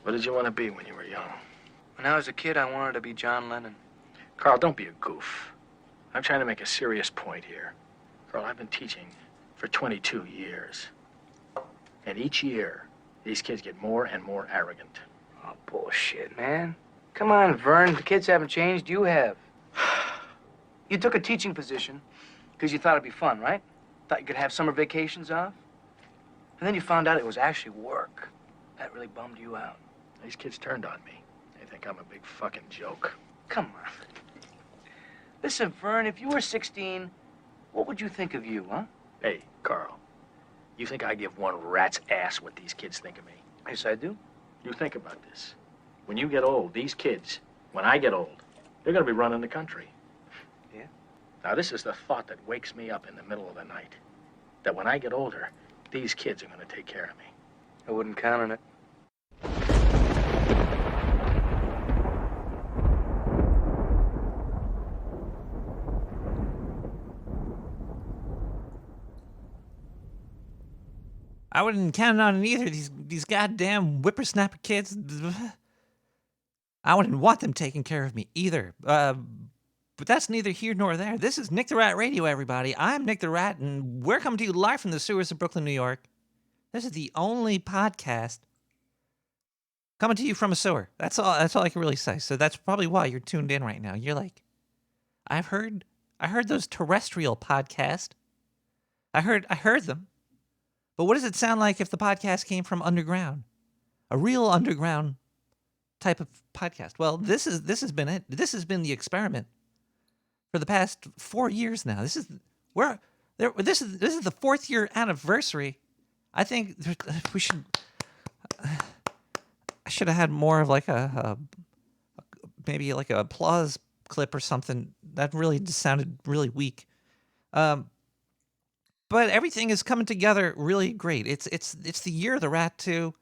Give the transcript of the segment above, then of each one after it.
What did you want to be when you were young? When I was a kid, I wanted to be John Lennon. Carl, don't be a goof. I'm trying to make a serious point here. Carl, I've been teaching for 22 years. And each year, these kids get more and more arrogant. Oh, bullshit, man. Come on, Vern. The kids haven't changed. You have. You took a teaching position because you thought it'd be fun, right? Thought you could have summer vacations off. And then you found out it was actually work. That really bummed you out. These kids turned on me. They think I'm a big fucking joke. Come on. Listen, Vern, if you were 16, what would you think of you, huh? Hey, Carl, you think I give one rat's ass what these kids think of me? Yes, I do. You think about this. When you get old, these kids, when I get old, they're gonna be running the country. Yeah? Now, this is the thought that wakes me up in the middle of the night. That when I get older, these kids are gonna take care of me. I wouldn't count on it. I wouldn't count on it either. These goddamn whippersnapper kids. I wouldn't want them taking care of me either. But that's neither here nor there. This is Nick the Rat Radio, everybody. I'm Nick the Rat, and we're coming to you live from the sewers of Brooklyn, New York. This is the only podcast coming to you from a sewer. That's all I can really say. So that's probably why you're tuned in right now. You're like, I heard those terrestrial podcasts. I heard them. But what does it sound like if the podcast came from underground? A real underground type of podcast. Well, this has been it. This has been the experiment for the past 4 years now. This is the 4th year anniversary. I think we should. I should have had more of like maybe like a applause clip or something. That really just sounded really weak. But everything is coming together really great. It's the year of the rat too,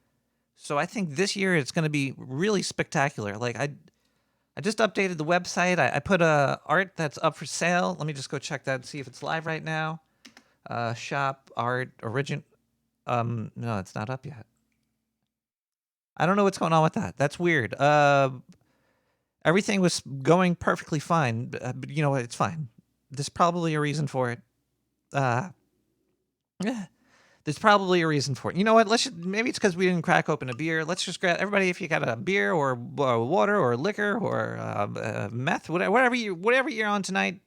so I think this year it's going to be really spectacular. Like I just updated the website. I put art that's up for sale. Let me just go check that and see if it's live right now. Shop art origin. No, it's not up yet. I don't know what's going on with that. That's weird. Everything was going perfectly fine, but you know what? It's fine. There's probably a reason for it. There's probably a reason for it. You know what? Maybe it's because we didn't crack open a beer. Let's just grab everybody. If you got a beer or water or liquor or meth, whatever you're on tonight.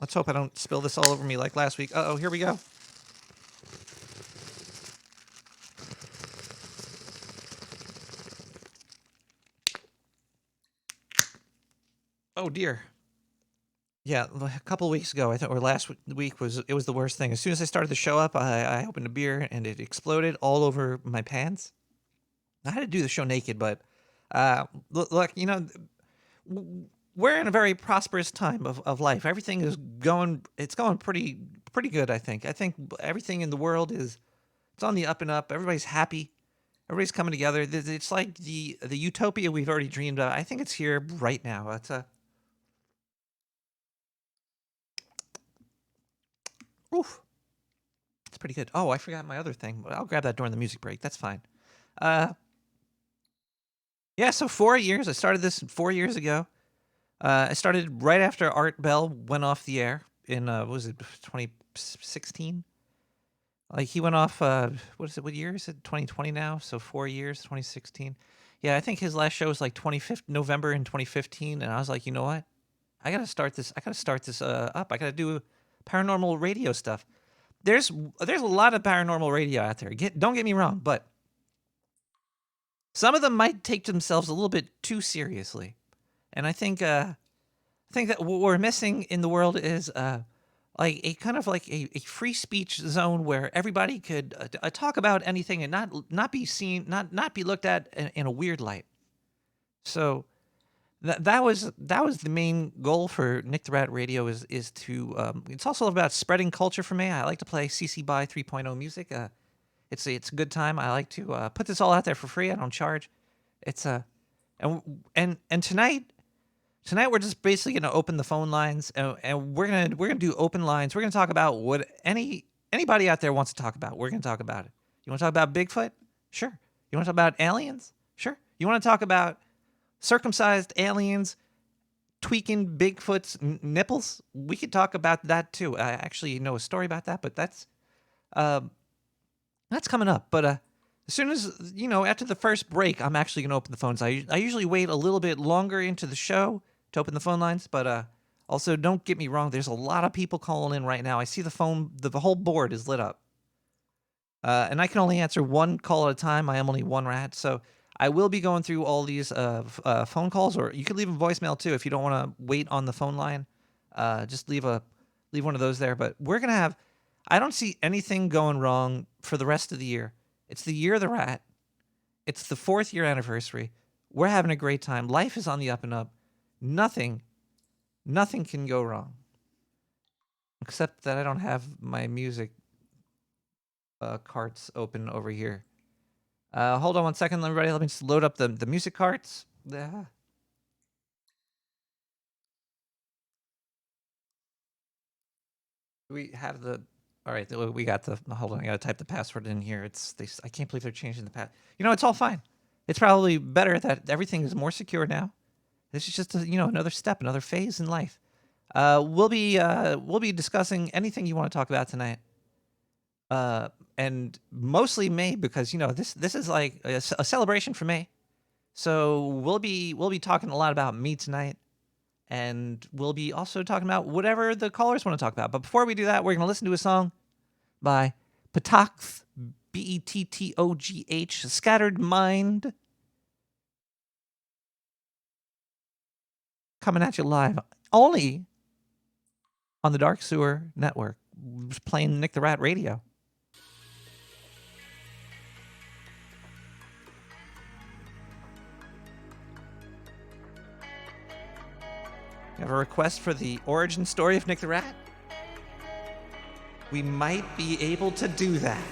Let's hope I don't spill this all over me like last week. Uh-oh, here we go. Oh dear. Yeah, a couple of weeks ago, I think, or last week was the worst thing. As soon as I started the show up, I opened a beer and it exploded all over my pants. I had to do the show naked, but look, you know, we're in a very prosperous time of life. Everything is going pretty good. I think everything in the world it's on the up and up. Everybody's happy. Everybody's coming together. It's like the utopia we've already dreamed of. I think it's here right now. Oof. It's pretty good. Oh, I forgot my other thing. I'll grab that during the music break. That's fine. Yeah, so 4 years. I started this 4 years ago. I started right after Art Bell went off the air in, what was it, 2016? Like, he went off, what year is it? 2020 now? So 4 years, 2016. Yeah, I think his last show was like November in 2015, and I was like, you know what? I gotta start this up. I gotta do paranormal radio stuff. There's a lot of paranormal radio out there. Don't get me wrong, but some of them might take themselves a little bit too seriously, and I think that what we're missing in the world is like a kind of like a free speech zone where everybody could talk about anything and not be seen, not be looked at in a weird light. So. That was the main goal for Nick the Rat Radio is to it's also about spreading culture for me. I like to play CC BY 3.0 music. It's a good time. I like to put this all out there for free. I don't charge. It's and tonight we're just basically going to open the phone lines and we're going to do open lines. We're going to talk about what anybody out there wants to talk about. We're going to talk about it. You want to talk about Bigfoot? Sure. You want to talk about aliens? Sure. You want to talk about circumcised aliens tweaking Bigfoot's nipples? We could talk about that too. I actually know a story about that, but that's coming up. But as soon as, after the first break, I'm actually going to open the phones. I usually wait a little bit longer into the show to open the phone lines, but also don't get me wrong. There's a lot of people calling in right now. I see the whole board is lit up. And I can only answer one call at a time. I am only one rat, so I will be going through all these phone calls, or you could leave a voicemail too if you don't want to wait on the phone line. Just leave one of those there. But we're gonna have. I don't see anything going wrong for the rest of the year. It's the year of the rat. It's the 4th year anniversary. We're having a great time. Life is on the up and up. Nothing can go wrong. Except that I don't have my music carts open over here. Hold on one second, everybody. Let me just load up the music carts. Yeah. We have the... All right, we got the... Hold on, I got to type the password in here. I can't believe they're changing the pass. It's all fine. It's probably better that everything is more secure now. This is just another step, another phase in life. We'll be discussing anything you want to talk about tonight. And mostly May, because this is like a celebration for May. So we'll be talking a lot about me tonight, and we'll be also talking about whatever the callers want to talk about. But before we do that, we're going to listen to a song by Petogh, Bettogh, Scattered Mind, coming at you live only on the Dark Sewer Network, playing Nick the Rat Radio. You have a request for the origin story of Nick the Rat? We might be able to do that.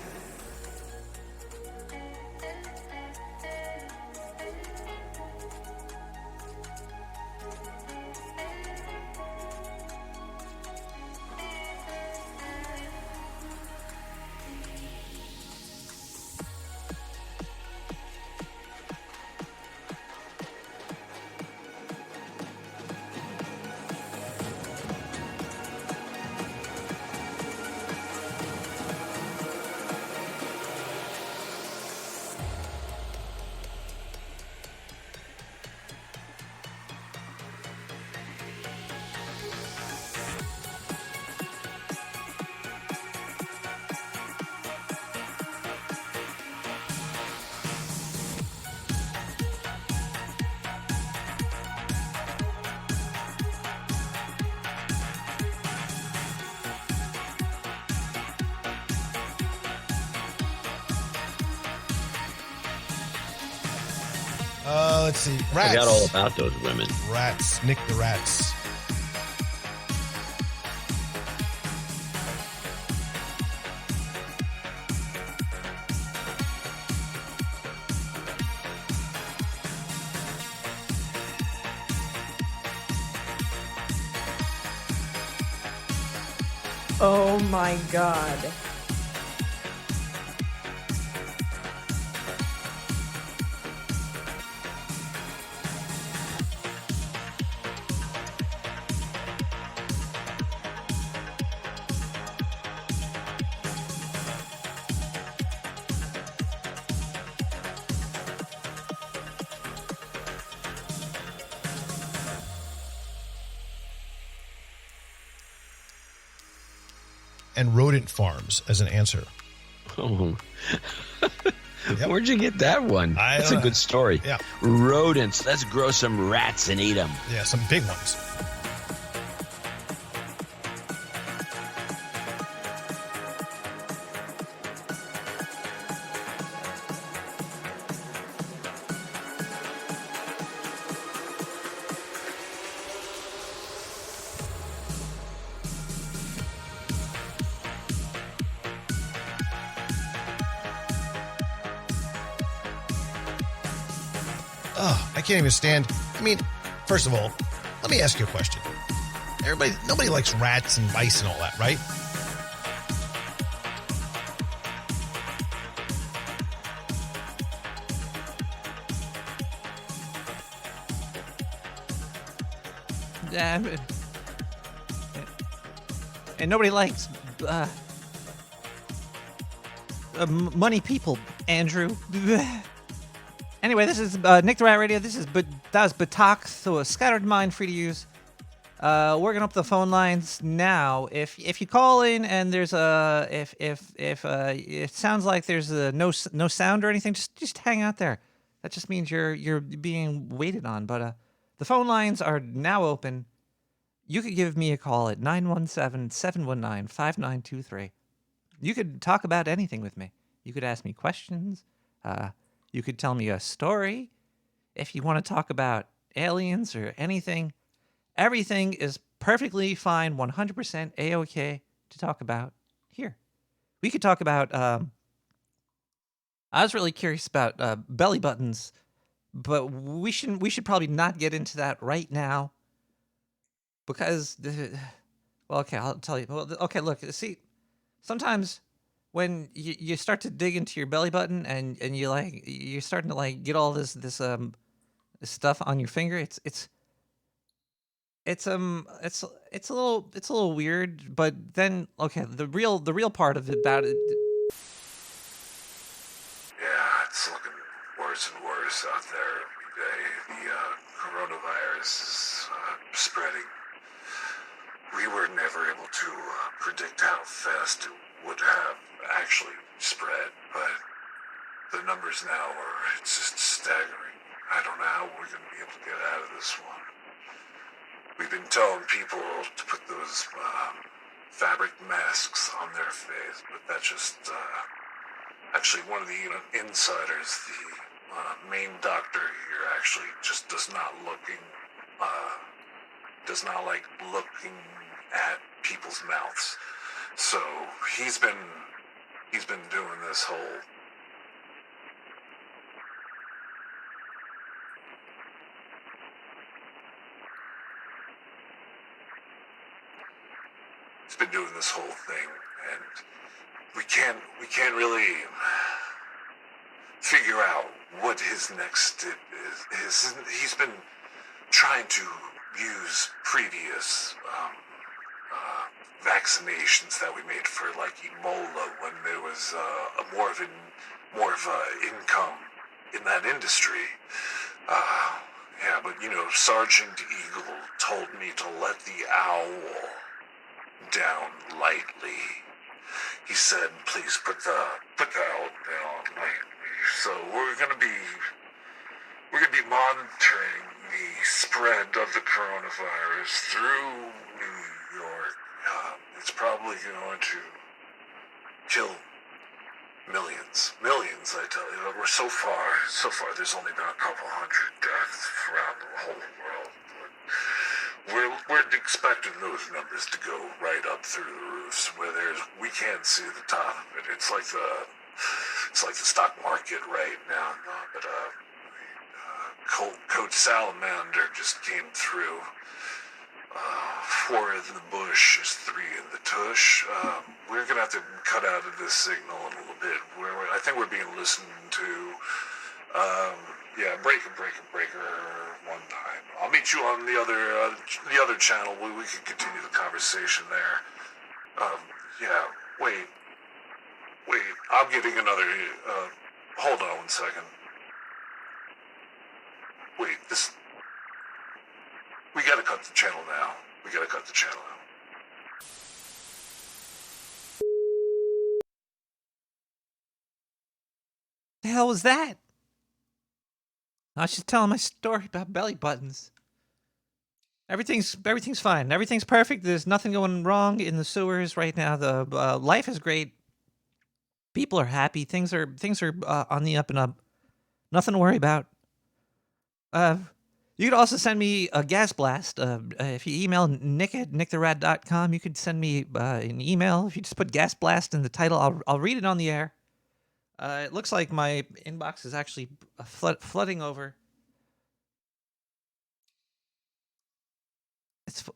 Let's see. Rats. I got all about those women. Rats. Nick the Rats. Oh my God. And rodent farms as an answer. Oh. Yep. Where'd you get that one? That's a good story. Yeah. Rodents. Let's grow some rats and eat them. Yeah, some big ones. Oh, I can't even stand. I mean, first of all, let me ask you a question. Nobody likes rats and mice and all that, right? and nobody likes money people, Andrew. Anyway, this is Nick the Rat Radio. That was Batak, so a scattered mind, free to use. Working up the phone lines now. If you call in and there's if it sounds like there's no sound or anything, just hang out there. That just means you're being waited on. But the phone lines are now open. You could give me a call at 917-719-5923. You could talk about anything with me. You could ask me questions. You could tell me a story. If you want to talk about aliens or anything, everything is perfectly fine, 100% A-OK to talk about here. We could talk about, I was really curious about belly buttons, but we should probably not get into that right now because, well, okay, I'll tell you. Well, okay, look, see, sometimes when you start to dig into your belly button and you're starting to like get all this stuff on your finger, it's a little weird, but then okay, the real part of it about it. Yeah, it's looking worse and worse out there every day. The coronavirus is spreading. We were never able to predict how fast it would have actually spread, but the numbers now it's just staggering. I don't know how we're going to be able to get out of this one. We've been telling people to put those fabric masks on their face, but that's just actually one of the insiders, the main doctor here, actually just does not like looking at people's mouths. So he's been doing this whole thing, and we can't really figure out what his next step is. He's been trying to use previous vaccinations that we made for like Ebola when there was more of a income in that industry. Yeah, but Sergeant Eagle told me to let the owl down lightly. He said, "Please put the owl down lightly." So we're gonna be monitoring the spread of the coronavirus through New York. It's probably going to kill millions, I tell you. We're so far, there's only been a couple hundred deaths around the whole world. We're expecting those numbers to go right up through the roofs, where we can't see the top of it. It's like the stock market right now. But Coach Salamander just came through. 4 in the bush is 3 in the tush. We're gonna have to cut out of this signal a little bit. I think we're being listened to. Yeah, breaker one time. I'll meet you on the other channel where we can continue the conversation there. Yeah, wait, I'm getting another, hold on 1 second. Wait, we gotta cut the channel now. The hell was that? I was just telling my story about belly buttons. Everything's fine. Everything's perfect. There's nothing going wrong in the sewers right now. The life is great. People are happy. Things are on the up and up. Nothing to worry about. You could also send me a gas blast. If you email Nick at nicktherat.com, you could send me an email. If you just put gas blast in the title, I'll read it on the air. It looks like my inbox is actually flooding over. It's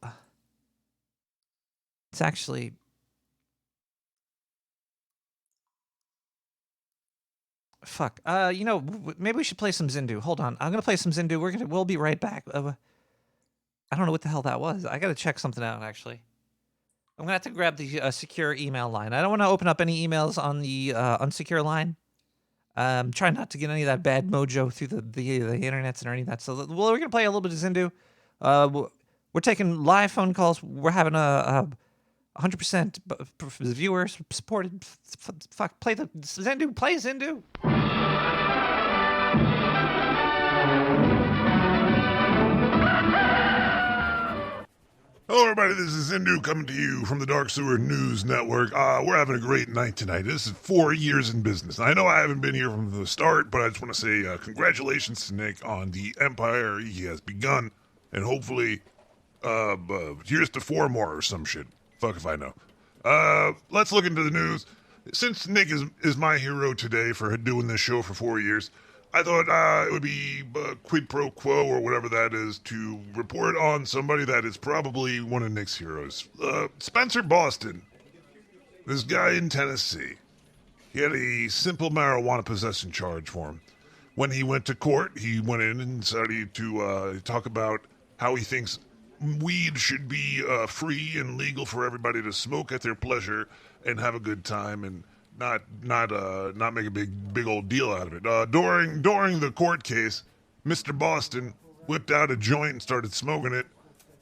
actually... Fuck. Maybe we should play some Zindu. Hold on. I'm going to play some Zindu. We'll be right back. I don't know what the hell that was. I got to check something out, actually. I'm going to have to grab the secure email line. I don't want to open up any emails on the unsecure line. Try not to get any of that bad mojo through the internets and any of that. So, well, we're going to play a little bit of Zindu. We're taking live phone calls. We're having a 100% viewer supported. Fuck, play the Zindu. Play Zindu. Hello, everybody. This is Zindu coming to you from the Dark Sewer News Network. We're having a great night tonight. This is 4 years in business. I know I haven't been here from the start, but I just want to say congratulations to Nick on the empire he has begun, and hopefully, here's to 4 more or some shit. Fuck if I know. Let's look into the news. Since Nick is my hero today for doing this show for 4 years, I thought it would be quid pro quo or whatever that is to report on somebody that is probably one of Nick's heroes. Spencer Boston. This guy in Tennessee. He had a simple marijuana possession charge for him. When he went to court, he went in and started to talk about how he thinks weed should be free and legal for everybody to smoke at their pleasure and have a good time and not make a big old deal out of it. During the court case, Mr. Boston whipped out a joint and started smoking it,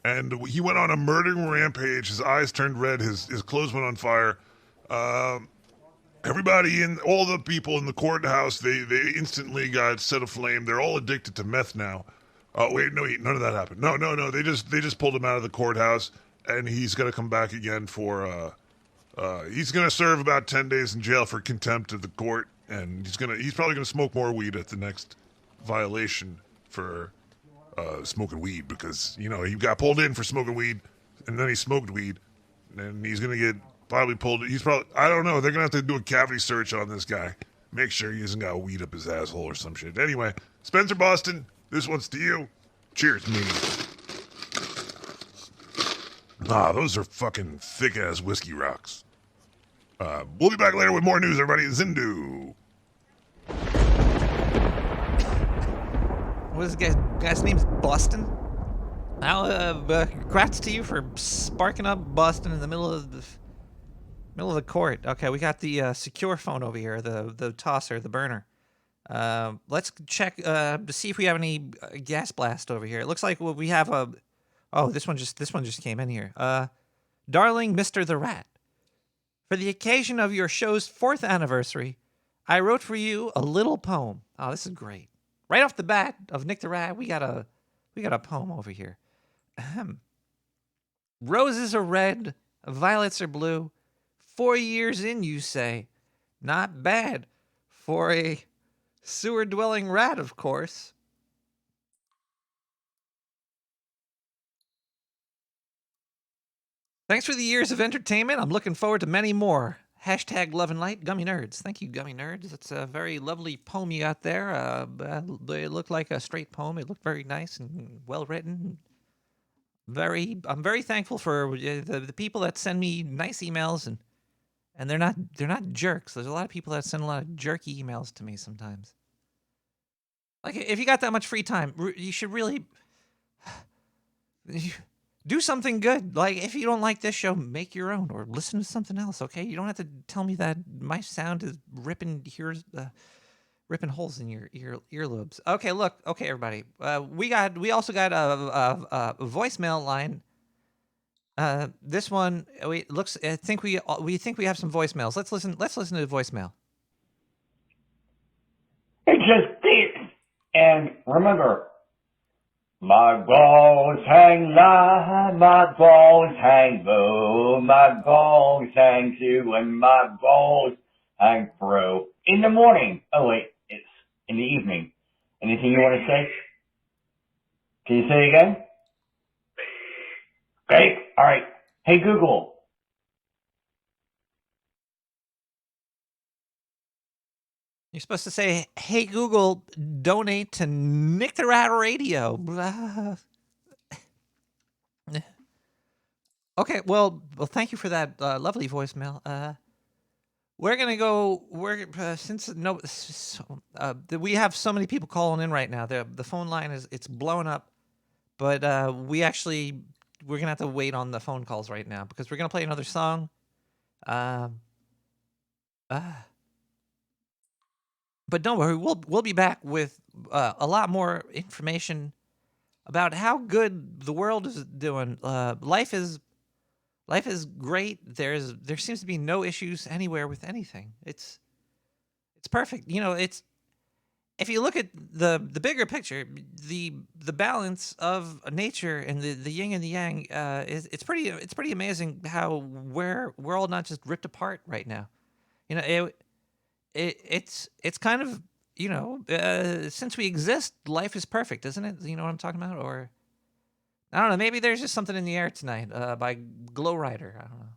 and he went on a murdering rampage. His eyes turned red, his clothes went on fire. Everybody all the people in the courthouse, they instantly got set aflame. They're all addicted to meth now. Wait, no, none of that happened. No. They just pulled him out of the courthouse, and he's gonna come back again for he's gonna serve about 10 days in jail for contempt of the court, and he's probably gonna smoke more weed at the next violation for smoking weed, because he got pulled in for smoking weed, and then he smoked weed, and he's gonna get probably pulled. I don't know. They're gonna have to do a cavity search on this guy, make sure he hasn't got weed up his asshole or some shit. Anyway, Spencer Boston, this one's to you. Cheers, me. Those are fucking thick-ass whiskey rocks. We'll be back later with more news, everybody. Zindu. What is this guy's name's Boston? Now, congrats to you for sparking up Boston in the middle of the court. Okay, we got the secure phone over here, the tosser, the burner. Let's check to see if we have any gas blast over here. It looks like we have a. Oh, this one just came in here. Darling Mr. the Rat, for the occasion of your show's 4th anniversary, I wrote for you a little poem. Oh, this is great. Right off the bat of Nick the Rat, we got a poem over here. Ahem. Roses are red, violets are blue. 4 years in, you say. Not bad for a sewer-dwelling rat, of course. Thanks for the years of entertainment. I'm looking forward to many more. Hashtag Love and Light, Gummy Nerds. Thank you, Gummy Nerds. That's a very lovely poem you got there. It looked like a straight poem. It looked very nice and well written. I'm very thankful for the people that send me nice emails and they're not jerks. There's a lot of people that send a lot of jerky emails to me sometimes. Like, if you got that much free time, you should really do something good. Like, if you don't like this show, make your own or listen to something else, okay? You don't have to tell me that my sound is ripping holes in your earlobes. Okay, look. Okay, everybody. We also got a voicemail line. This one, I think we have some voicemails. Let's listen to the voicemail. It just beats. And remember, my balls hang low, my balls hang low, my balls hang too, and my balls hang through. In the morning. Oh wait, it's in the evening. Anything you want to say? Can you say it again? Great. All right. Hey Google. You're supposed to say, "Hey Google, donate to Nick the Rat Radio." Okay, well, thank you for that lovely voicemail. We're gonna go. We have so many people calling in right now. The phone line it's blowing up. But we're gonna have to wait on the phone calls right now because we're gonna play another song. Um, but don't worry, we'll be back with a lot more information about how good the world is doing. Life is great. There seems to be no issues anywhere with anything. It's perfect. It's if you look at the bigger picture, the balance of nature and the yin and the yang it's pretty amazing how we're all not just ripped apart right now. It's kind of since we exist, life is perfect, isn't it? You know what I'm talking about? Or I don't know. Maybe there's just something in the air tonight by Glow Rider. I don't know.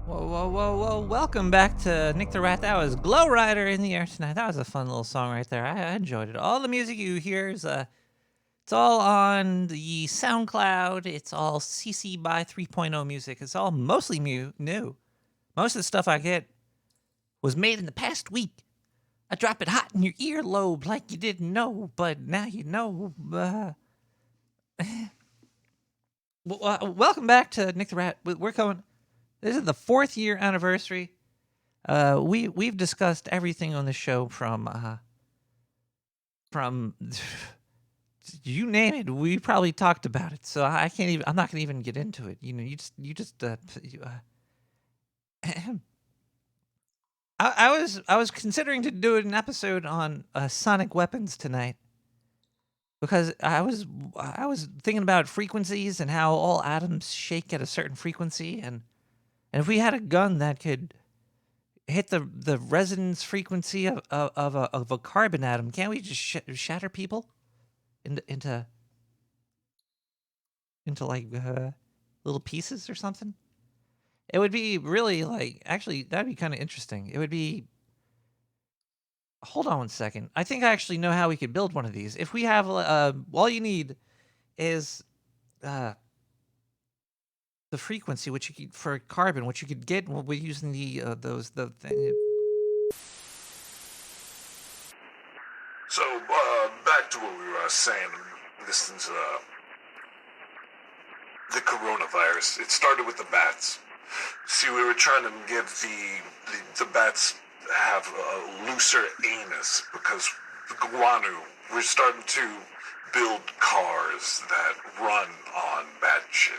Whoa, whoa, whoa, whoa. Welcome back to Nick the Rat. That was Glow Rider in the air tonight. That was a fun little song right there. I enjoyed it. All the music you hear is, it's all on the SoundCloud. It's all CC by 3.0 music. It's all mostly new. Most of the stuff I get was made in the past week. I drop it hot in your earlobe like you didn't know, but now you know. Welcome back to Nick the Rat. We're coming. This is the 4th year anniversary. We've discussed everything on the show from you name it. We probably talked about it. So I can't even. I'm not gonna even get into it. You know, I was considering to do an episode on sonic weapons tonight because I was thinking about frequencies and how all atoms shake at a certain frequency, and if we had a gun that could hit the resonance frequency of a carbon atom, can't we just shatter people into like little pieces or something? It would be really like, actually, that'd be kind of interesting. It would be. Hold on 1 second. I think I actually know how we could build one of these. If we have all you need is the frequency, which you could, for carbon, which you could get when we're using the thing. So, back to what we were saying. This is the coronavirus. It started with the bats. See, we were trying to give the bats have a looser anus because guano. We're starting to build cars that run on bat shit.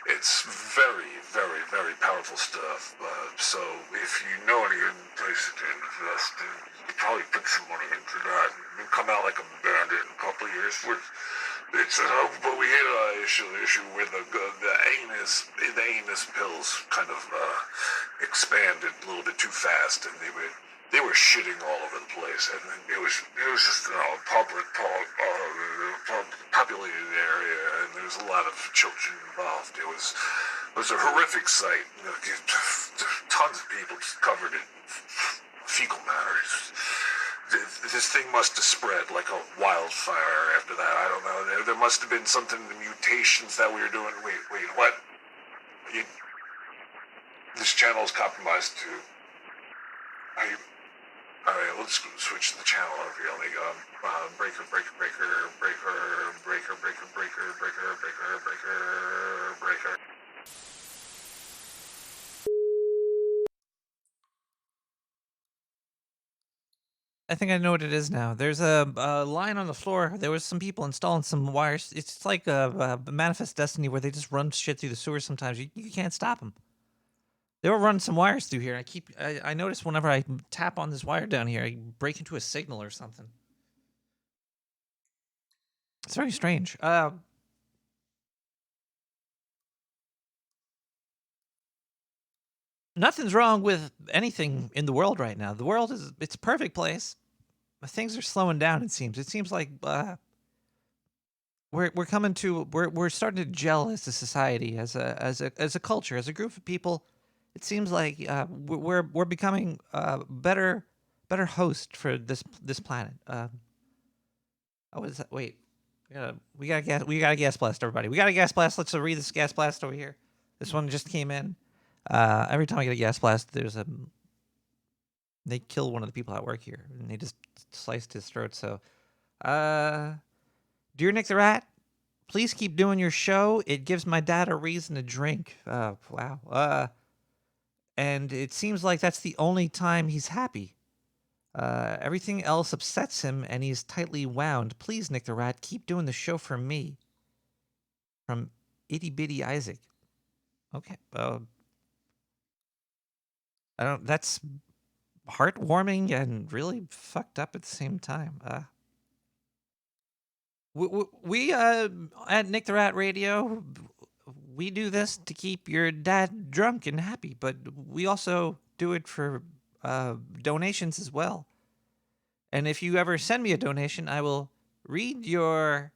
It's very, very, very powerful stuff. So if you know any place to invest in, you could probably put some money into that and come out like a bandit in a couple of years. But we hit an issue where the anus pills kind of expanded a little bit too fast, and they were shitting all over the place, and it was just populated area, and there was a lot of children involved. It was a horrific sight. Tons of people just covered in fecal matter. This thing must have spread like a wildfire after that. I don't know. There must have been something in the mutations that we were doing. Wait, what? This channel is compromised too. Alright, let's switch to the channel over here. Let me go. Breaker. I think I know what it is now. There's a line on the floor. There was some people installing some wires. It's like a Manifest Destiny where they just run shit through the sewers sometimes. You can't stop them. They were running some wires through here. I notice whenever I tap on this wire down here, I break into a signal or something. It's very strange. Nothing's wrong with anything in the world right now. The world it's a perfect place. Things are slowing down, it seems. It seems like we're starting to gel as a society, as a culture, as a group of people. It seems like we're becoming better host for this planet. Is that? Wait, we got a gas blast, everybody. We got a gas blast. Let's read this gas blast over here. This one just came in. Every time I get a gas blast, they kill one of the people at work here, and they just sliced his throat. So, dear Nick the Rat, please keep doing your show. It gives my dad a reason to drink. Wow. And it seems like that's the only time he's happy. Everything else upsets him, and he's tightly wound. Please, Nick the Rat, keep doing the show for me. From Itty Bitty Isaac. Okay. That's heartwarming and really fucked up at the same time. We at Nick the Rat Radio, we do this to keep your dad drunk and happy, but we also do it for donations as well. And if you ever send me a donation, I will read your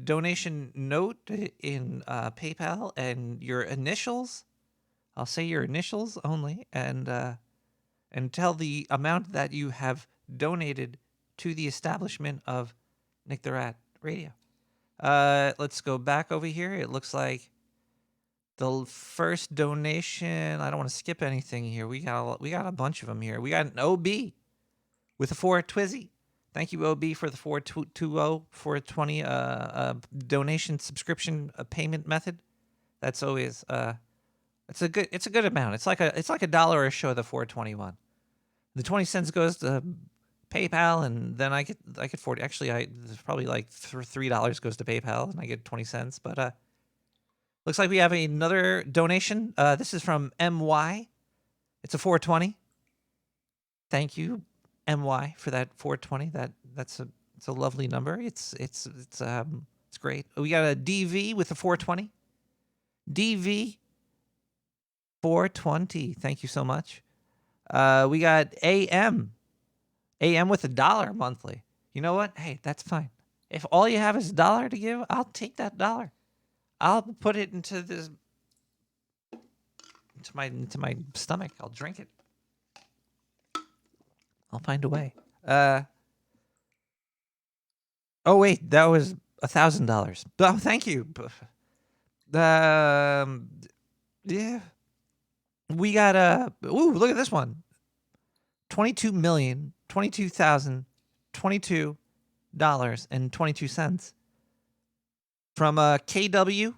donation note in PayPal and your initials I'll say your initials only, and tell the amount that you have donated to the establishment of Nick the Rat Radio. Let's go back over here. It looks like the first donation. I don't want to skip anything here. We got a bunch of them here. We got an OB with a 4 Twizzy. Thank you, OB, for the 420 420 donation subscription payment method. That's always it's a good amount. It's like a dollar a show. The 421. The 20 cents goes to PayPal, and then I get 40. Actually, there's probably like $3 goes to PayPal, and I get 20 cents. But looks like we have another donation. This is from MY. It's a 420. Thank you, MY, for that 420. It's a lovely number. It's great. We got a DV with a 420. DV 420. Thank you so much. We got AM with $1 monthly. You know what? Hey, that's fine. If all you have is $1 to give, I'll take that $1. I'll put it into my stomach. I'll drink it. I'll find a way. Oh wait, that was $1,000. Oh, thank you. Yeah. We got ooh, look at this one. $22,022,022.22 from KW.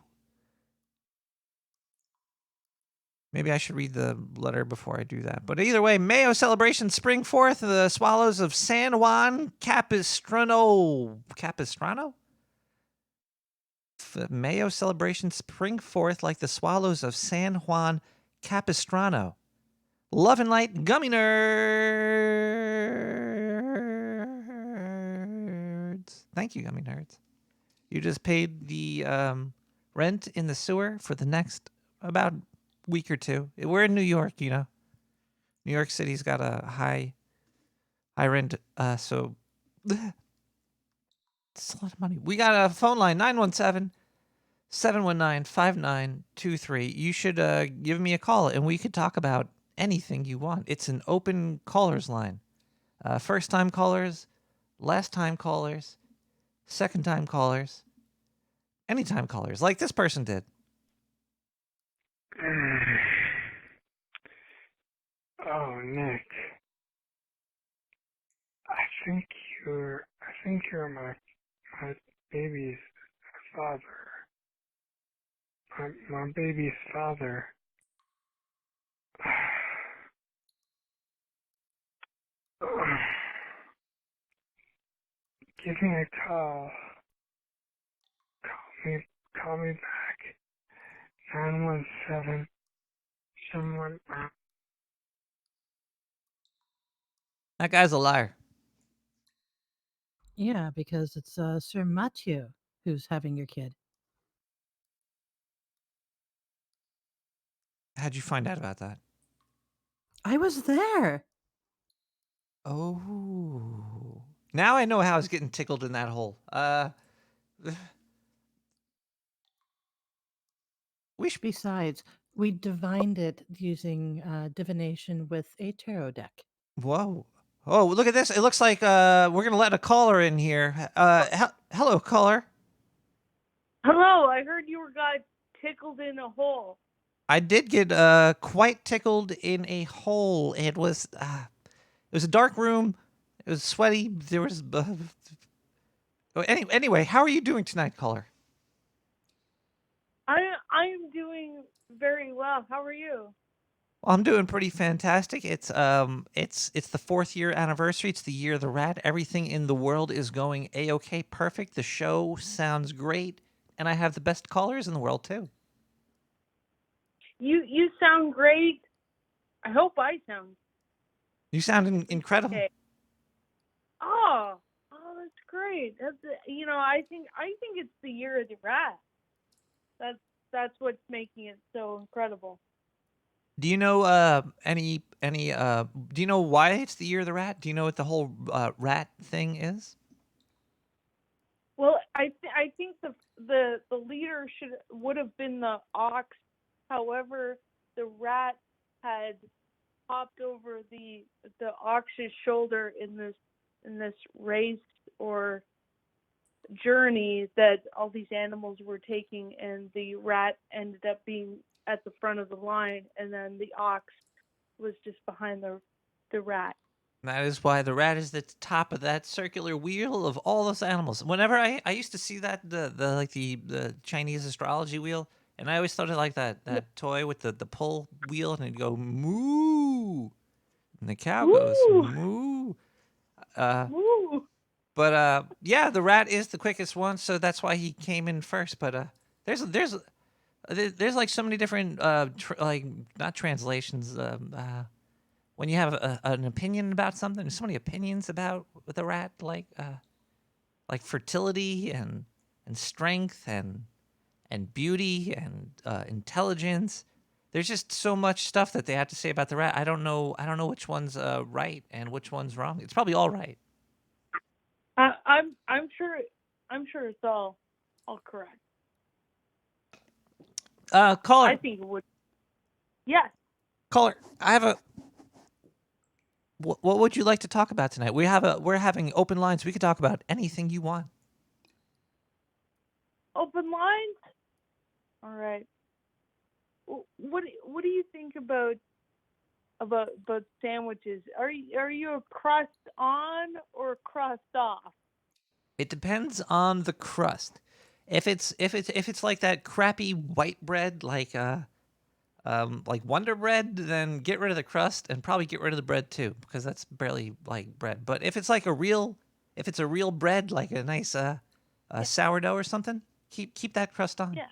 Maybe I should read the letter before I do that. But either way, Mayo celebration spring forth. The Swallows of San Juan Capistrano. Mayo celebration spring forth like the Swallows of San Juan Capistrano. Love and light, gummy nerds. Thank you, gummy nerds. You just paid the rent in the sewer for the next about week or two. We're in New York, you know. New York City's got a high rent, so it's a lot of money. We got a phone line, 917-719-5923. You should give me a call, and we could talk about anything you want. It's an open callers line. First-time callers, last-time callers, second-time callers, anytime callers, like this person did. Oh, Nick. I think you're my baby's father. My baby's father. Give me a call. Call me back. 917 someone. That guy's a liar. Yeah, because it's Sir Mathieu who's having your kid. How'd you find out about that? I was there. Oh. Now I know how I was getting tickled in that hole. Besides, we divined it using divination with a tarot deck. Whoa. Oh, look at this. It looks like we're going to let a caller in here. Hello, caller. Hello, I heard you got tickled in a hole. I did get quite tickled in a hole. It was a dark room. It was sweaty. There was anyway, how are you doing tonight, caller? I'm doing very well. How are you? Well, I'm doing pretty fantastic. It's the 4th year anniversary. It's the year of the rat. Everything in the world is going A-OK perfect. The show sounds great, and I have the best callers in the world too. You sound great. I hope I sound. You sound incredible. Okay. Oh, that's great. That's I think it's the year of the rat. That's what's making it so incredible. Do you know do you know why it's the year of the rat? Do you know what the whole rat thing is? Well, I think the leader would have been the ox. However, the rat had hopped over the ox's shoulder in this race or journey that all these animals were taking, and the rat ended up being at the front of the line, and then the ox was just behind the rat. That is why the rat is at the top of that circular wheel of all those animals. Whenever I used to see that the Chinese astrology wheel, and I always thought it like that toy with the pull wheel, and it'd go moo, and the cow goes moo. Moo. But yeah, the rat is the quickest one, so that's why he came in first. But there's like so many different like not translations. When you have an opinion about something, there's so many opinions about the rat, like fertility and strength and beauty and intelligence. There's just so much stuff that they have to say about the rat. I don't know which one's right and which one's wrong. It's probably all right. I'm sure it's all correct. Caller. I think it would. Yes. Caller, I have a. What would you like to talk about tonight? We're having open lines. We could talk about anything you want. Open lines. All right. What do you think about sandwiches? Are you a crust on or crust off? It depends on the crust. If it's like that crappy white bread, like Wonder Bread, then get rid of the crust and probably get rid of the bread too, because that's barely like bread. But if it's a real bread, like a nice sourdough or something, keep that crust on. Yeah.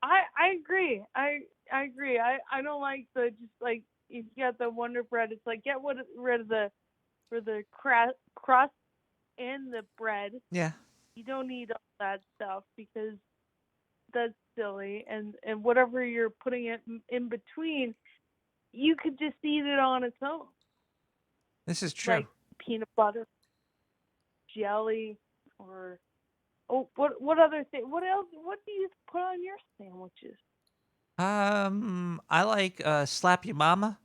I agree. I agree. I don't like the just like if you got the Wonder Bread, it's like get rid of the crust and the bread. Yeah. You don't need all that stuff because that's silly, and whatever you're putting it in between, you could just eat it on its own. This is true. Like peanut butter, jelly, or what other thing? What else? What do you put on your sandwiches? I like Slap Your Mama.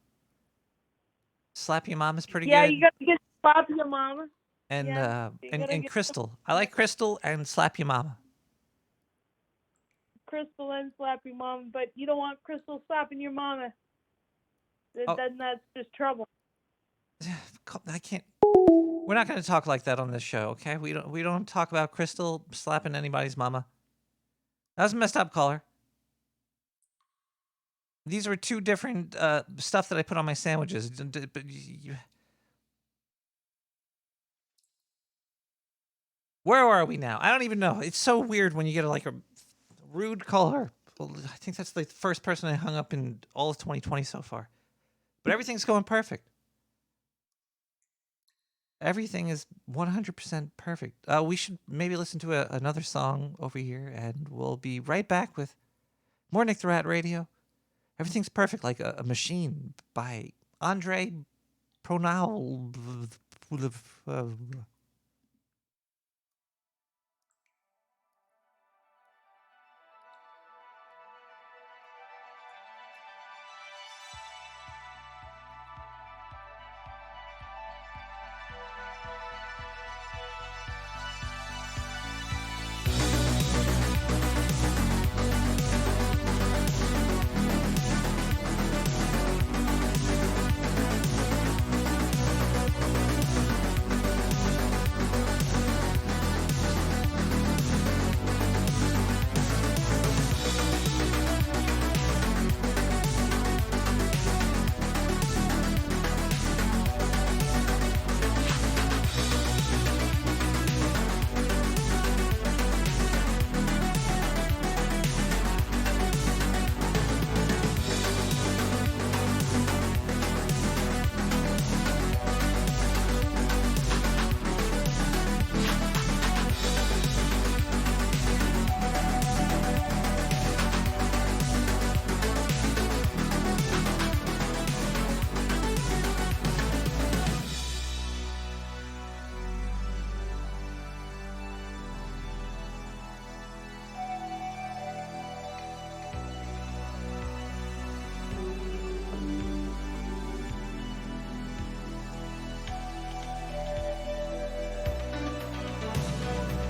Slap Your Mama's pretty good. Yeah, you gotta get Slap Your Mama. And Yeah, and Crystal. I like Crystal and Slap Your Mama. Crystal and Slap Your Mama, but you don't want Crystal slapping your mama. Then that's just trouble. I can't. We're not going to talk like that on this show, okay? We don't talk about Crystal slapping anybody's mama. That was a messed up, caller. These were two different stuff that I put on my sandwiches. Where are we now? I don't even know. It's so weird when you get a rude caller. Well, I think that's the first person I hung up in all of 2020 so far. But everything's going perfect. Everything is 100% perfect. We should maybe listen to another song over here, and we'll be right back with more Nick the Rat Radio. Everything's perfect, like a machine by Andre Pronal.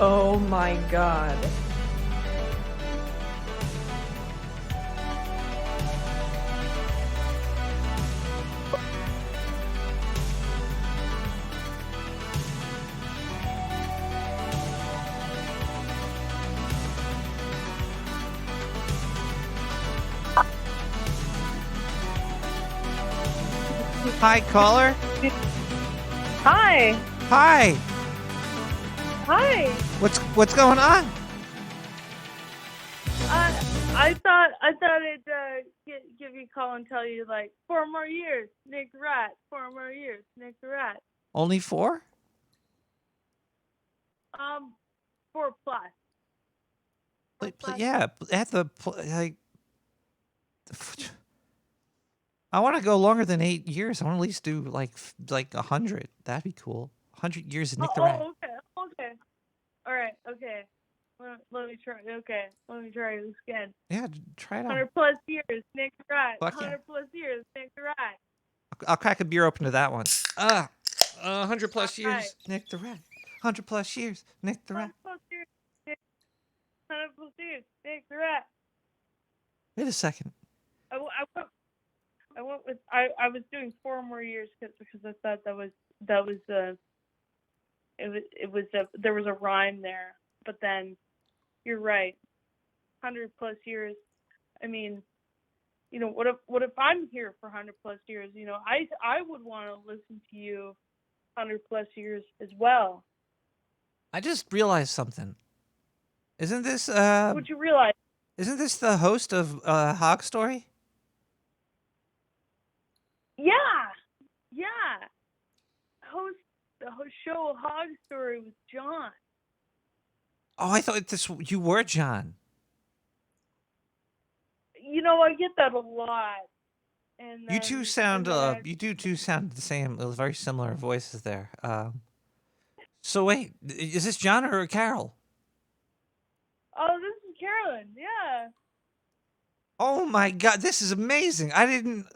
Oh my god. Hi, caller. Hi. Hi. Hi. What's going on? I thought I'd give you a call and tell you like 4 more years, Nick the Rat. 4 more years, Nick the Rat. Only 4? 4 plus. Yeah, at the like. I want to go longer than 8 years. I want to at least do like 100. That'd be cool. 100 years of Nick the Rat. Okay. All right. Okay. Let me try. Okay. Let me try this again. Yeah, try it out. 100 plus years, Nick the Rat. Fuck yeah. 100 plus years, Nick the Rat. I'll crack a beer open to that one. 100 plus years, right. Nick the Rat. 100 plus years, Nick the Rat. 100 plus years, Nick. 100 plus years, Nick the Rat. Wait a second. I went with I was doing 4 more years because I thought there was a rhyme there, but then you're right, 100 plus years. I mean, you know, what if I'm here for 100 plus years? You know, I would want to listen to you 100 plus years as well. I just realized something. Isn't this What'd you realize? Isn't this the host of Hog Story? Yeah. The host show Hog Story was John. Oh, I thought you were John. You know, I get that a lot. And You two sound you do sound the same, very similar voices there. So wait, is this John or Carol? Oh, this is Carolyn. Yeah. Oh my God, this is amazing! I didn't.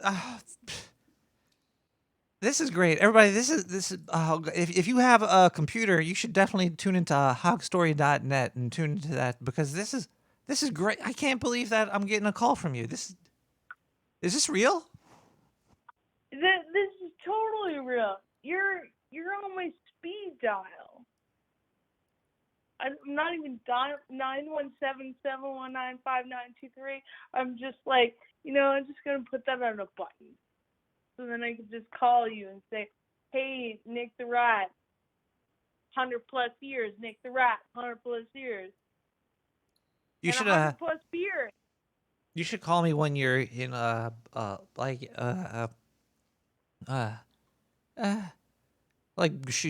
This is great, everybody. This is. If you have a computer, you should definitely tune into hogstory.net and tune into that because this is great. I can't believe that I'm getting a call from you. Is this real? This is totally real. You're on my speed dial. I'm not even 917-719-5923. I'm just like, you know, I'm just gonna put that on a button, so then I can just call you and say, "Hey, Nick the Rat, 100 plus years, Nick the Rat, 100 plus years." You and should 100 plus beers. You should call me when you're in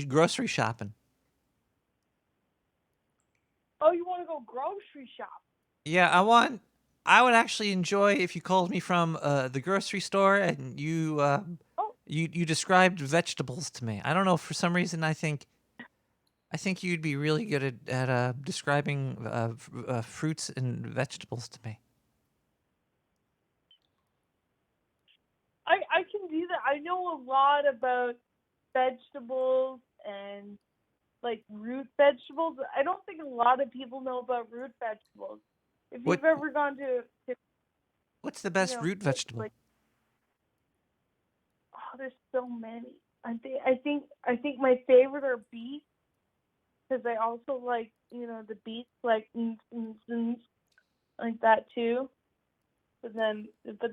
grocery shopping. Oh, you want to go grocery shop? Yeah, I would actually enjoy if you called me from the grocery store and you you described vegetables to me. I don't know, for some reason I think you'd be really good at describing fruits and vegetables to me. I can do that. I know a lot about vegetables and like root vegetables. I don't think a lot of people know about root vegetables. If you've ever gone to What's the best root vegetable? There's so many. I think my favorite are beets, because I also like, you know, the beets like like that too. But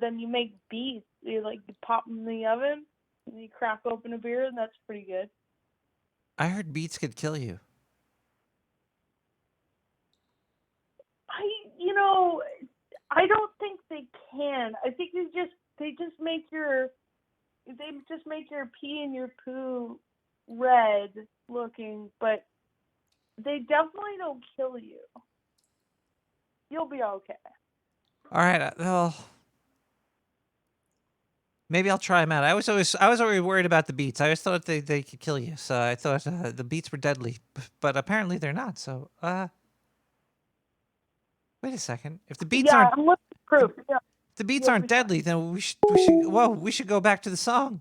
then you make beets. You pop them in the oven and you crack open a beer, and that's pretty good. I heard beets could kill you. I don't think they can. I think they just make your pee and your poo red looking, but they definitely don't kill you. You'll be okay. All right, well, maybe I'll try them out. I was always worried about the beets. I always thought they could kill you, so I thought the beets were deadly, but apparently they're not. So, wait a second. If the beets aren't I'm looking for proof. Yeah. If the beets aren't deadly, then we should go back to the song.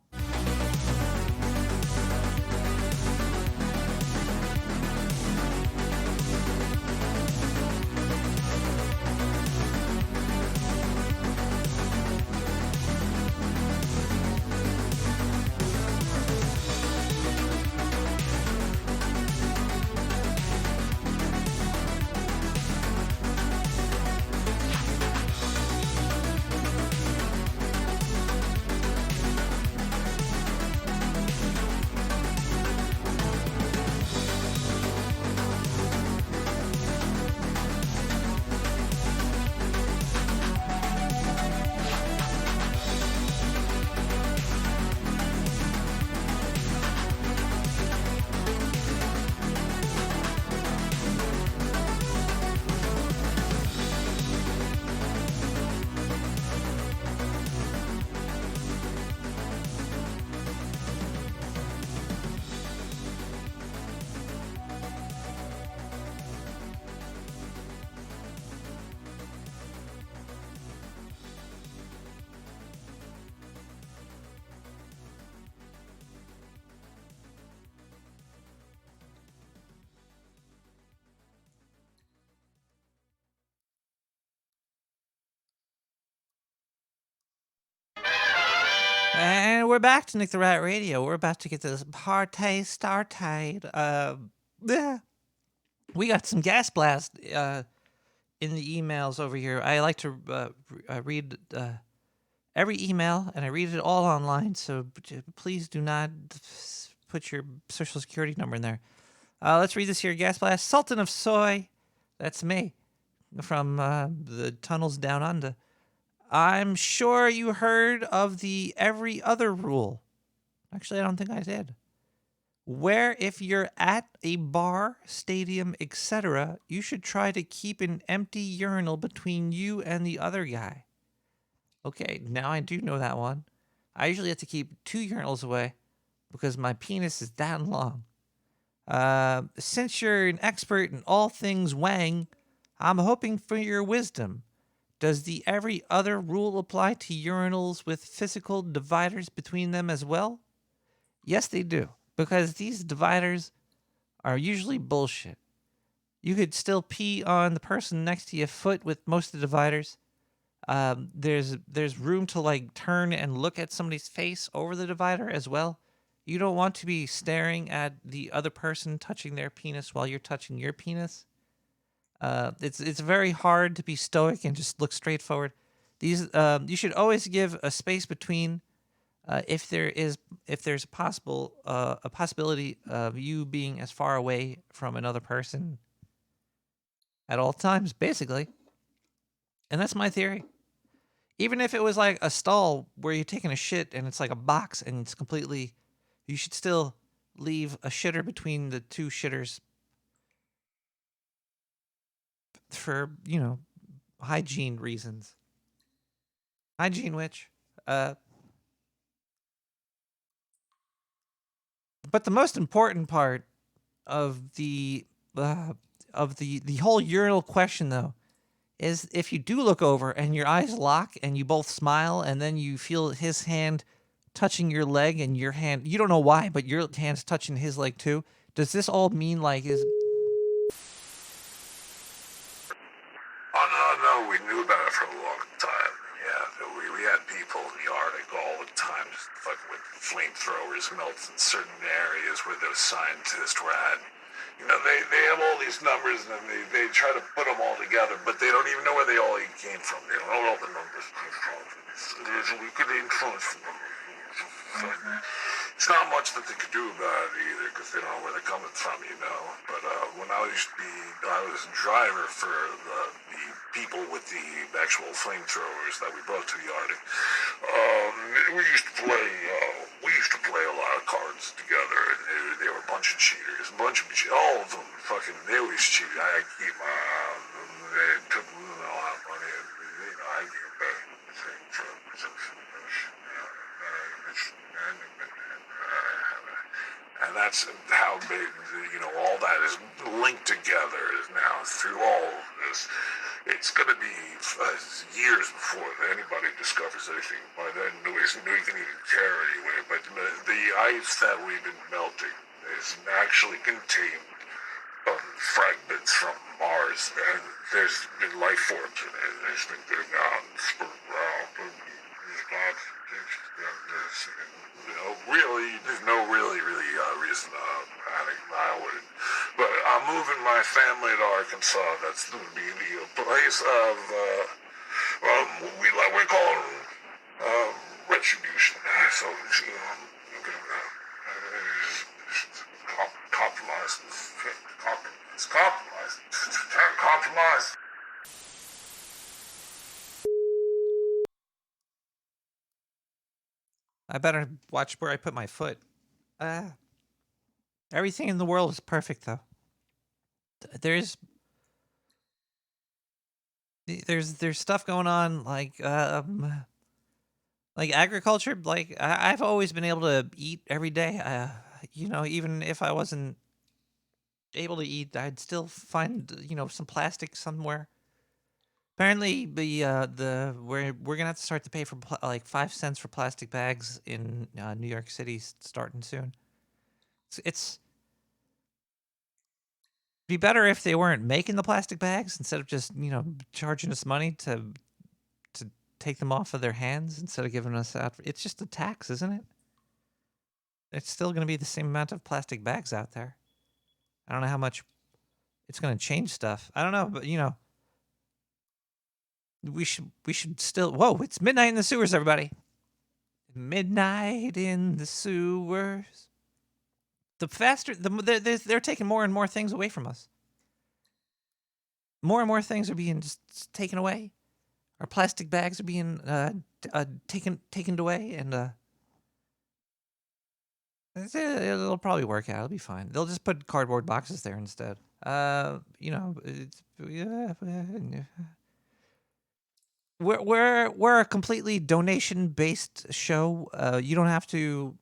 And we're back to Nick the Rat Radio. We're about to get this party started. Yeah. We got some gas blast in the emails over here. I like to read every email, and I read it all online, so please do not put your social security number in there. Let's read this here. Gas blast. Sultan of Soy. That's me from the tunnels down under. I'm sure you heard of the every other rule. Actually, I don't think I did. Where if you're at a bar, stadium, etc., you should try to keep an empty urinal between you and the other guy. Okay, now I do know that one. I usually have to keep 2 urinals away because my penis is that long. Since you're an expert in all things Wang, I'm hoping for your wisdom. Does the every other rule apply to urinals with physical dividers between them as well? Yes, they do, because these dividers are usually bullshit. You could still pee on the person next to your foot with most of the dividers. There's room to like turn and look at somebody's face over the divider as well. You don't want to be staring at the other person touching their penis while you're touching your penis. It's very hard to be stoic and just look straight forward. These you should always give a space between if there's a possibility of you being as far away from another person at all times, basically. And that's my theory. Even if it was like a stall where you're taking a shit and it's like a box and it's completely, you should still leave a shitter between the 2 shitters for, hygiene reasons. Hygiene witch. But the most important part of the whole urinal question, though, is if you do look over and your eyes lock and you both smile and then you feel his hand touching your leg and your hand, you don't know why, but your hand's touching his leg too. Does this all mean like his... Oh, no, we knew about it for a long time. Yeah, we had people in the Arctic all the time just fucking with flamethrowers melting certain areas where those scientists were at. They have all these numbers and they try to put them all together, but they don't even know where they all came from. They don't know where all the numbers came from. We could influence them. It's not much that they could do about it either, because they don't know where they're coming from, But when I was a driver for the people with the actual flamethrowers that we brought to the Arctic. We used to play a lot of cards together, and they were a bunch of cheaters, all of them they always cheated. I keep they took a lot of money, and I get back. And that's how big, all that is linked together now through all of this. It's going to be years before anybody discovers anything. By then, we can even care anyway. But the ice that we've been melting is actually contained fragments from Mars, and there's been life forms in it. There's been going on. There's no really reason to panic. I wouldn't. But I'm moving my family to Arkansas. That's going to be the place of, we call it retribution. So, compromise. I better watch where I put my foot. Everything in the world is perfect, though. There's stuff going on like agriculture. Like I've always been able to eat every day. Even if I wasn't able to eat, I'd still find some plastic somewhere. Apparently, we're gonna have to start to pay for like 5 cents for plastic bags in New York City starting soon. It's be better if they weren't making the plastic bags instead of just charging us money to take them off of their hands instead of giving us out. It's just a tax, isn't it? It's still going to be the same amount of plastic bags out there. I don't know how much it's going to change stuff. I don't know, but we should still. Whoa! It's midnight in the sewers, everybody. Midnight in the sewers. The faster, they're taking more and more things away from us. More and more things are being just taken away. Our plastic bags are being taken away, and it'll probably work out. It'll be fine. They'll just put cardboard boxes there instead. We're a completely donation-based show. You don't have to.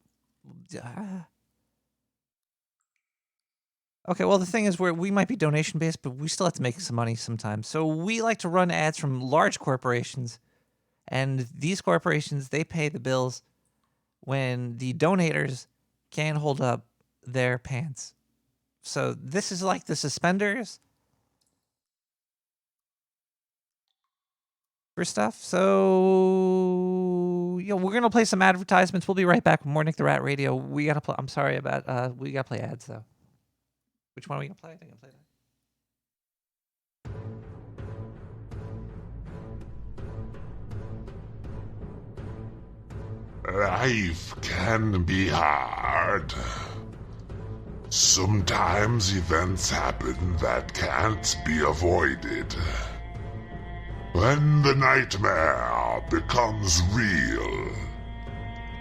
Okay, well, the thing is, we might be donation-based, but we still have to make some money sometimes. So we like to run ads from large corporations, and these corporations, they pay the bills when the donators can't hold up their pants. So this is like the suspenders for stuff. So we're gonna play some advertisements. We'll be right back with more Nick the Rat Radio. We gotta play. I'm sorry about. We gotta play ads though. Which one are we gonna play? I think I'm playing that. Life can be hard. Sometimes events happen that can't be avoided. When the nightmare becomes real,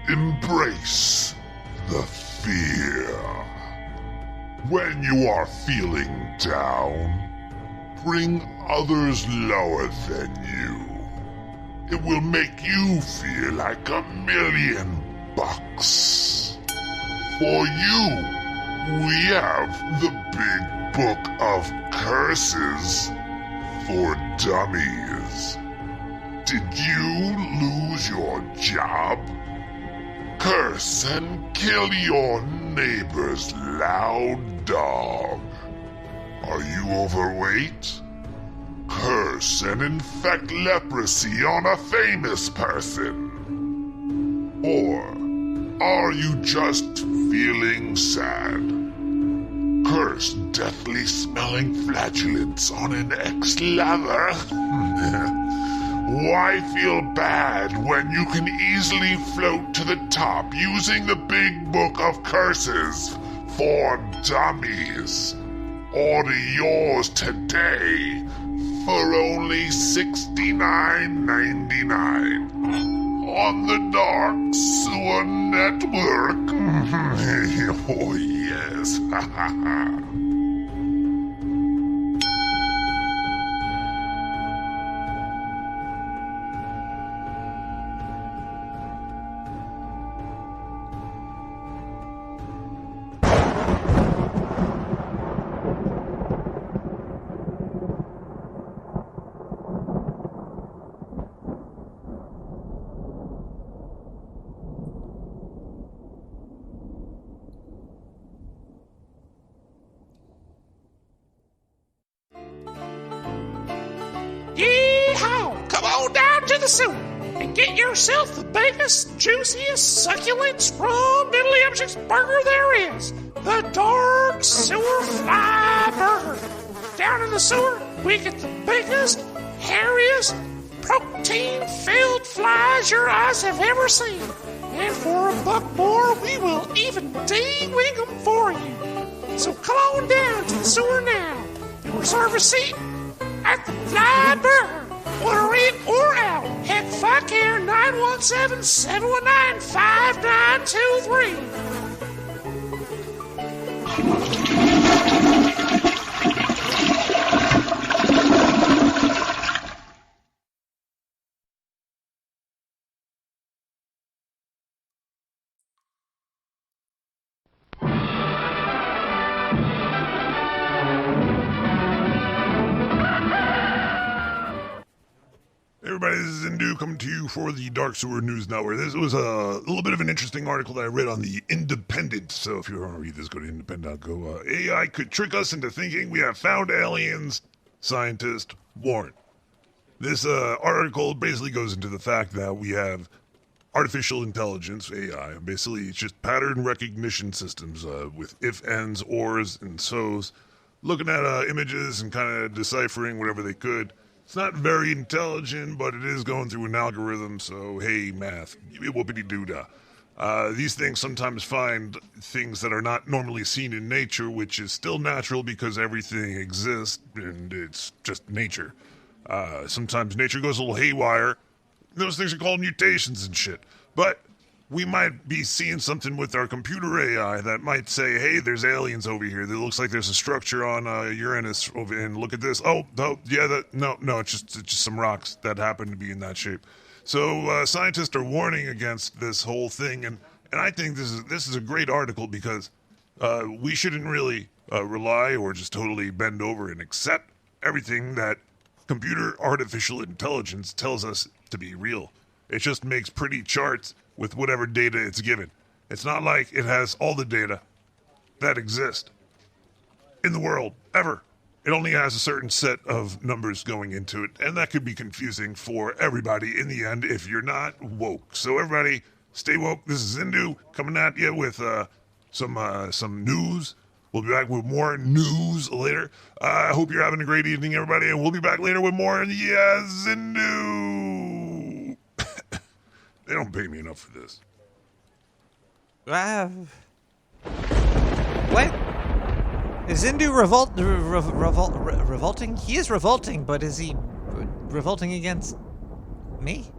embrace the fear. When you are feeling down, bring others lower than you. It will make you feel like $1,000,000. For you, we have the Big Book of Curses for Dummies. Did you lose your job? Curse and kill your neighbor's loud dog. Are you overweight? Curse and infect leprosy on a famous person. Or are you just feeling sad? Curse deathly smelling flatulence on an ex-lover. Why feel bad when you can easily float to the top using the Big Book of Curses for Dummies? Order yours today for only $69.99 on the Dark Sewer Network. Oh, yes. Yeehaw! Come on down to the sewer and get yourself the biggest, juiciest, succulent, raw Middle Hampshire's burger there is. The Dark Sewer Fly Burger. Down in the sewer, we get the biggest, hairiest, protein-filled flies your eyes have ever seen. And for $1 more, we will even de-wing them for you. So come on down to the sewer now and reserve a seat at the Fly Burger. Order in or out. Heck, fuck here, 917-719-5923. Everybody, this is Indu coming to you for the Dark Sewer News Network. This was a little bit of an interesting article that I read on the Independent. So if you want to read this, go to Independent.go. AI could trick us into thinking we have found aliens. Scientist warn. This article basically goes into the fact that we have artificial intelligence, AI. Basically, it's just pattern recognition systems with if, ands, ors, and so's, looking at images and kind of deciphering whatever they could. It's not very intelligent, but it is going through an algorithm, so hey, math, whoopity-doo-dah. These things sometimes find things that are not normally seen in nature, which is still natural because everything exists, and it's just nature. Sometimes nature goes a little haywire. Those things are called mutations and shit. But we might be seeing something with our computer AI that might say, hey, there's aliens over here. It looks like there's a structure on Uranus over, and look at this. Oh, yeah, no, it's just some rocks that happen to be in that shape. So scientists are warning against this whole thing, and I think this is a great article because we shouldn't really rely or just totally bend over and accept everything that computer artificial intelligence tells us to be real. It just makes pretty charts with whatever data it's given. It's not like it has all the data that exist in the world, ever. It only has a certain set of numbers going into it, and that could be confusing for everybody in the end if you're not woke. So everybody, stay woke. This is Zindu coming at you with some news. We'll be back with more news later. I hope you're having a great evening, everybody, and we'll be back later with more Zindu. They don't pay me enough for this. What? Is Zindu revolting? He is revolting, but is he revolting against me?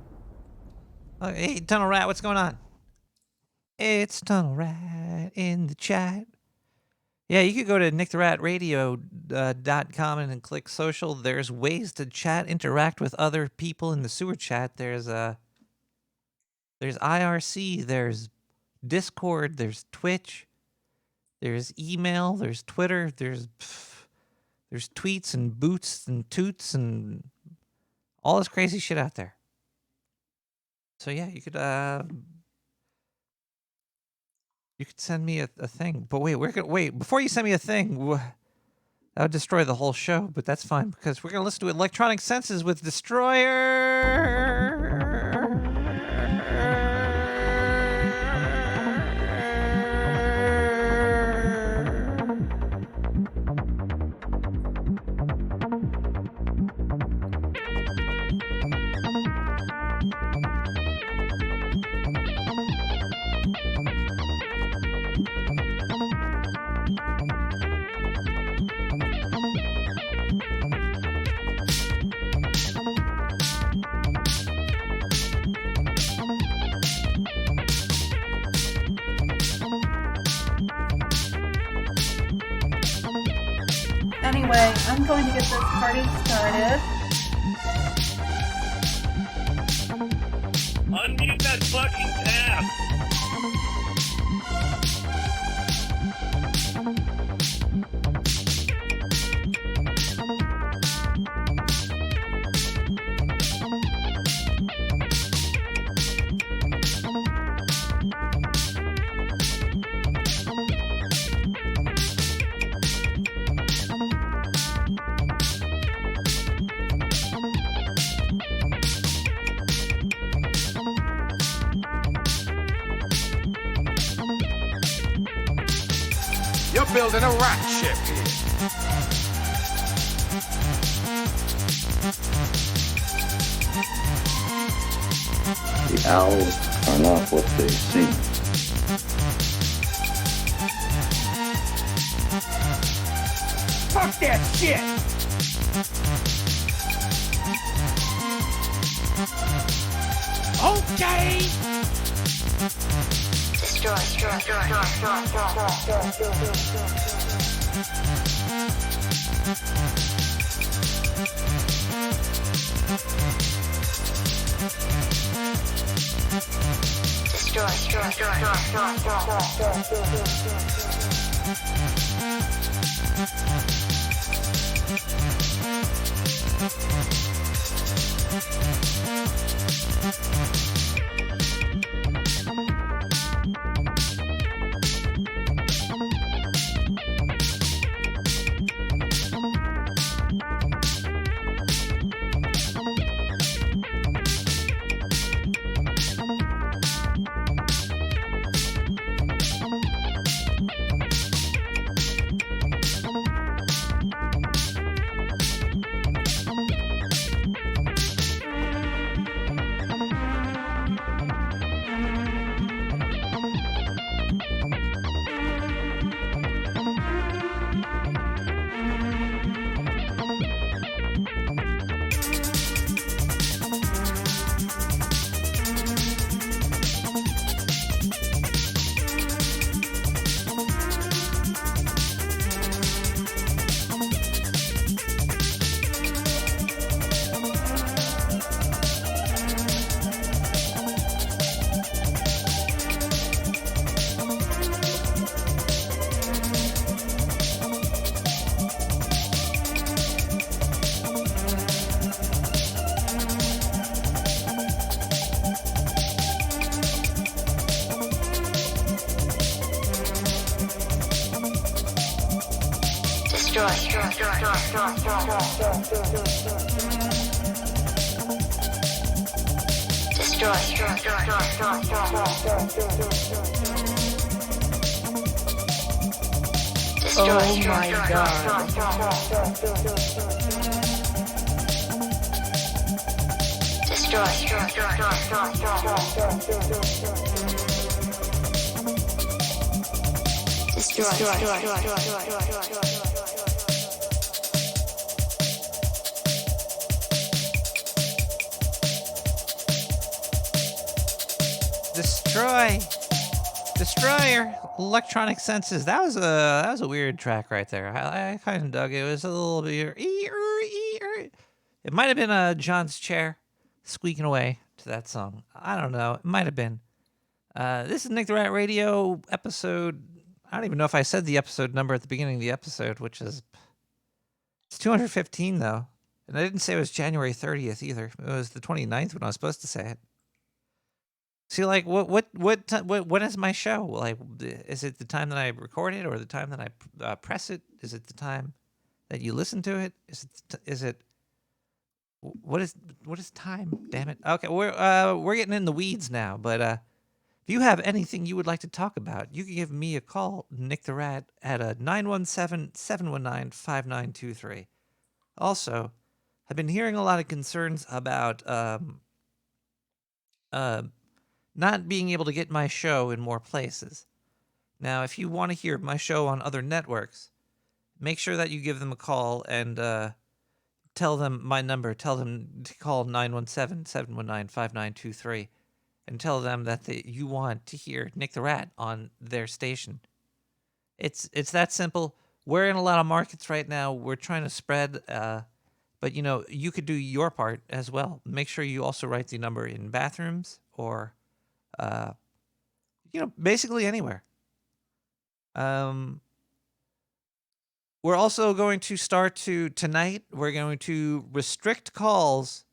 Oh, hey, Tunnel Rat, what's going on? It's Tunnel Rat in the chat. Yeah, you could go to nicktheratradio.com and then click social. There's ways to chat, interact with other people in the sewer chat. There's IRC, there's Discord, there's Twitch, there's email, there's Twitter, there's tweets and boots and toots and all this crazy shit out there. So yeah, you could send me a thing. But wait, before you send me a thing, that would destroy the whole show, but that's fine because we're going to listen to Electronic Senses with Destroyer. Anyway, I'm going to get this party started. Unmute that fucking tab. You're building a rat ship here. The owls are not what they seem. Fuck that shit! Okay! Oh my god. Destroy. Destroy your electronic senses. That was a weird track right there. I kind of dug it. It was a little bit. It might have been John's chair squeaking away to that song. I don't know. It might have been. This is Nick the Rat Radio episode. I don't even know if I said the episode number at the beginning of the episode, which is it's 215 though, and I didn't say it was January 30th either. It was the 29th when I was supposed to say it. See, like, what is my show? Like, is it the time that I record it, or the time that I press it? Is it the time that you listen to it? What is time? Damn it! Okay, we're getting in the weeds now. But if you have anything you would like to talk about, you can give me a call, Nick the Rat, at 917-719-5923. Also, I've been hearing a lot of concerns about not being able to get my show in more places. Now, if you want to hear my show on other networks, make sure that you give them a call and tell them my number. Tell them to call 917-719-5923 and tell them that you want to hear Nick the Rat on their station. It's that simple. We're in a lot of markets right now. We're trying to spread, but, you could do your part as well. Make sure you also write the number in bathrooms or basically anywhere. We're also going to start tonight. We're going to restrict calls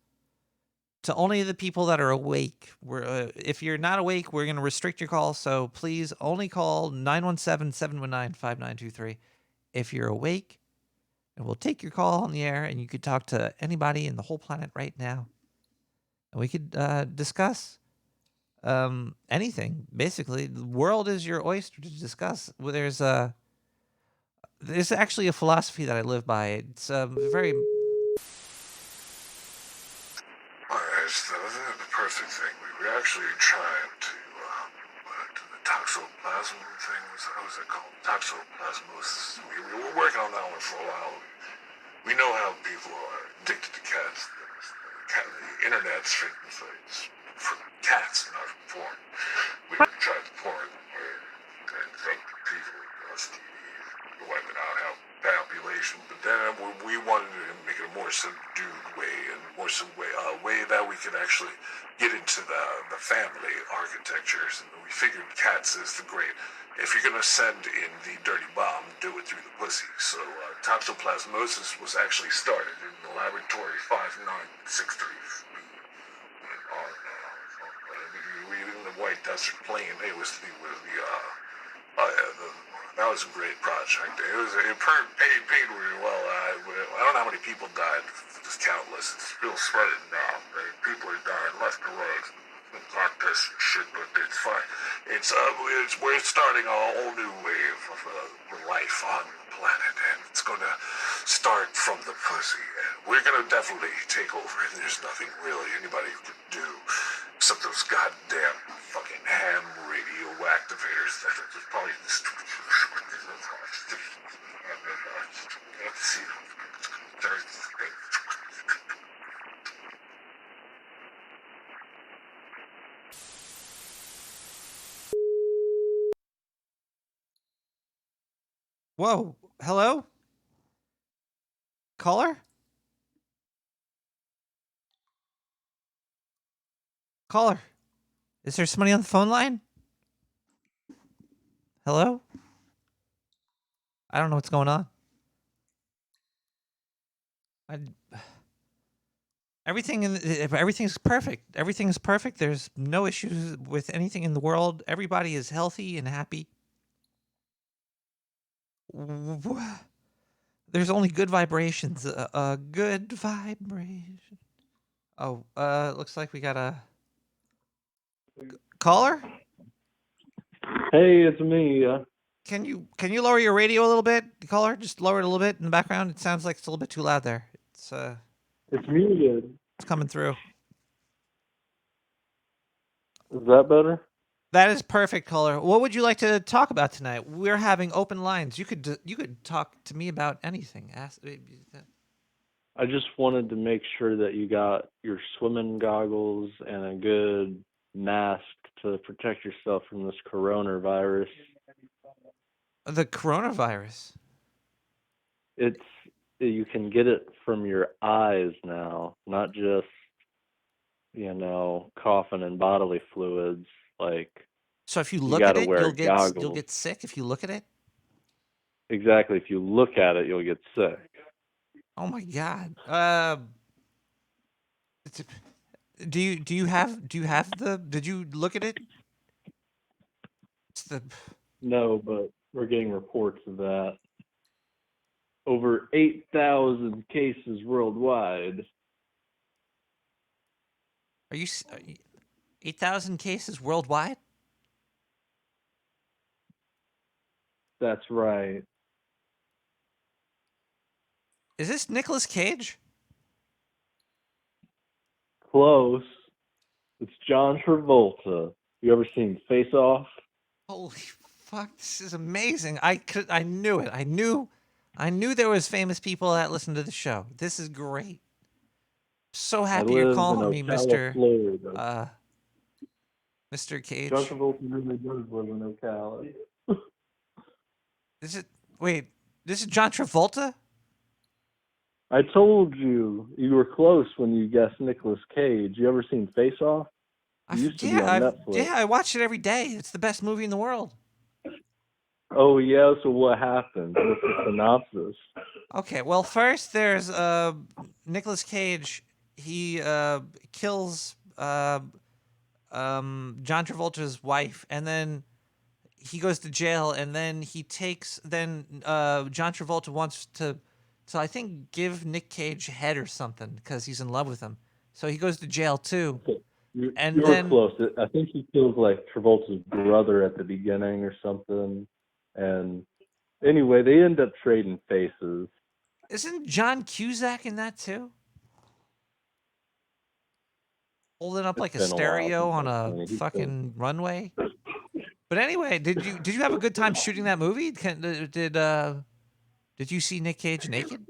to only the people that are awake. If you're not awake, we're going to restrict your call. So please only call 917-719-5923 if you're awake, and we'll take your call on the air, and you could talk to anybody in the whole planet right now, and we could discuss anything. Basically, the world is your oyster to discuss. Well, there's actually a philosophy that I live by. It's very. It's the perfect thing. We were actually trying to the toxoplasm thing. How was it called? Toxoplasmosis. We were working on that one for a while. We know how people are addicted to cats. The internet's famous sites for cats, not for porn. We tried the porn and think people with STDs, wiping out population, but then we wanted to make it a more subdued way and a way that we could actually get into the family architectures, and we figured cats is the great. If you're gonna send in the dirty bomb, do it through the pussy. So toxoplasmosis was actually started in the laboratory 5963. We in the White Desert Plain. It was that was a great project. It paid really well. I don't know how many people died. It's countless. It's still spreading now. People are dying left and right. Not this shit, but it's fine. We're starting a whole new wave of life on the planet, and it's gonna start from the pussy. And we're gonna definitely take over, and there's nothing really anybody can do except those goddamn fucking ham radio activators that are just probably Whoa, hello? Caller? Caller? Is there somebody on the phone line? Hello? I don't know what's going on. Everything's perfect. Everything's perfect. There's no issues with anything in the world. Everybody is healthy and happy. There's only good vibrations. Good vibration. Oh, looks like we got a caller. Hey, it's me. Can you lower your radio a little bit, caller? Just lower it a little bit in the background. It sounds like it's a little bit too loud there. It's muted. It's coming through. Is that better? That is perfect, caller. What would you like to talk about tonight? We're having open lines. You could talk to me about anything. I just wanted to make sure that you got your swimming goggles and a good mask to protect yourself from this coronavirus. The coronavirus. You can get it from your eyes now, not just coughing and bodily fluids. Like, so if you you look gotta at it, wear you'll get sick if you look at it. Exactly. If you look at it, you'll get sick. Oh my God. Do you have did you look at it? No, but we're getting reports of that. Over 8,000 cases worldwide. Are you 8,000 cases worldwide? That's right. Is this Nicolas Cage? Close. It's John Travolta. You ever seen Face Off? Holy fuck, this is amazing. I knew it. I knew there was famous people that listen to the show. This is great. So happy you're calling me, Mr. Mr. Cage. John Travolta really does live in Ocala. This is John Travolta? I told you were close when you guessed Nicolas Cage. You ever seen Face Off? It used to be on Netflix. Yeah, I watch it every day. It's the best movie in the world. Oh, yeah? So what happened? What's the synopsis? Okay, well, first there's Nicolas Cage. He kills John Travolta's wife, and then he goes to jail, and then John Travolta wants to I think give Nick Cage head or something because he's in love with him. So he goes to jail too. Okay. You were close. I think he kills like Travolta's brother at the beginning or something. And anyway, they end up trading faces. Isn't John Cusack in that too? Holding up like a stereo on a fucking runway. But anyway, did you have a good time shooting that movie? Did you see Nick Cage naked?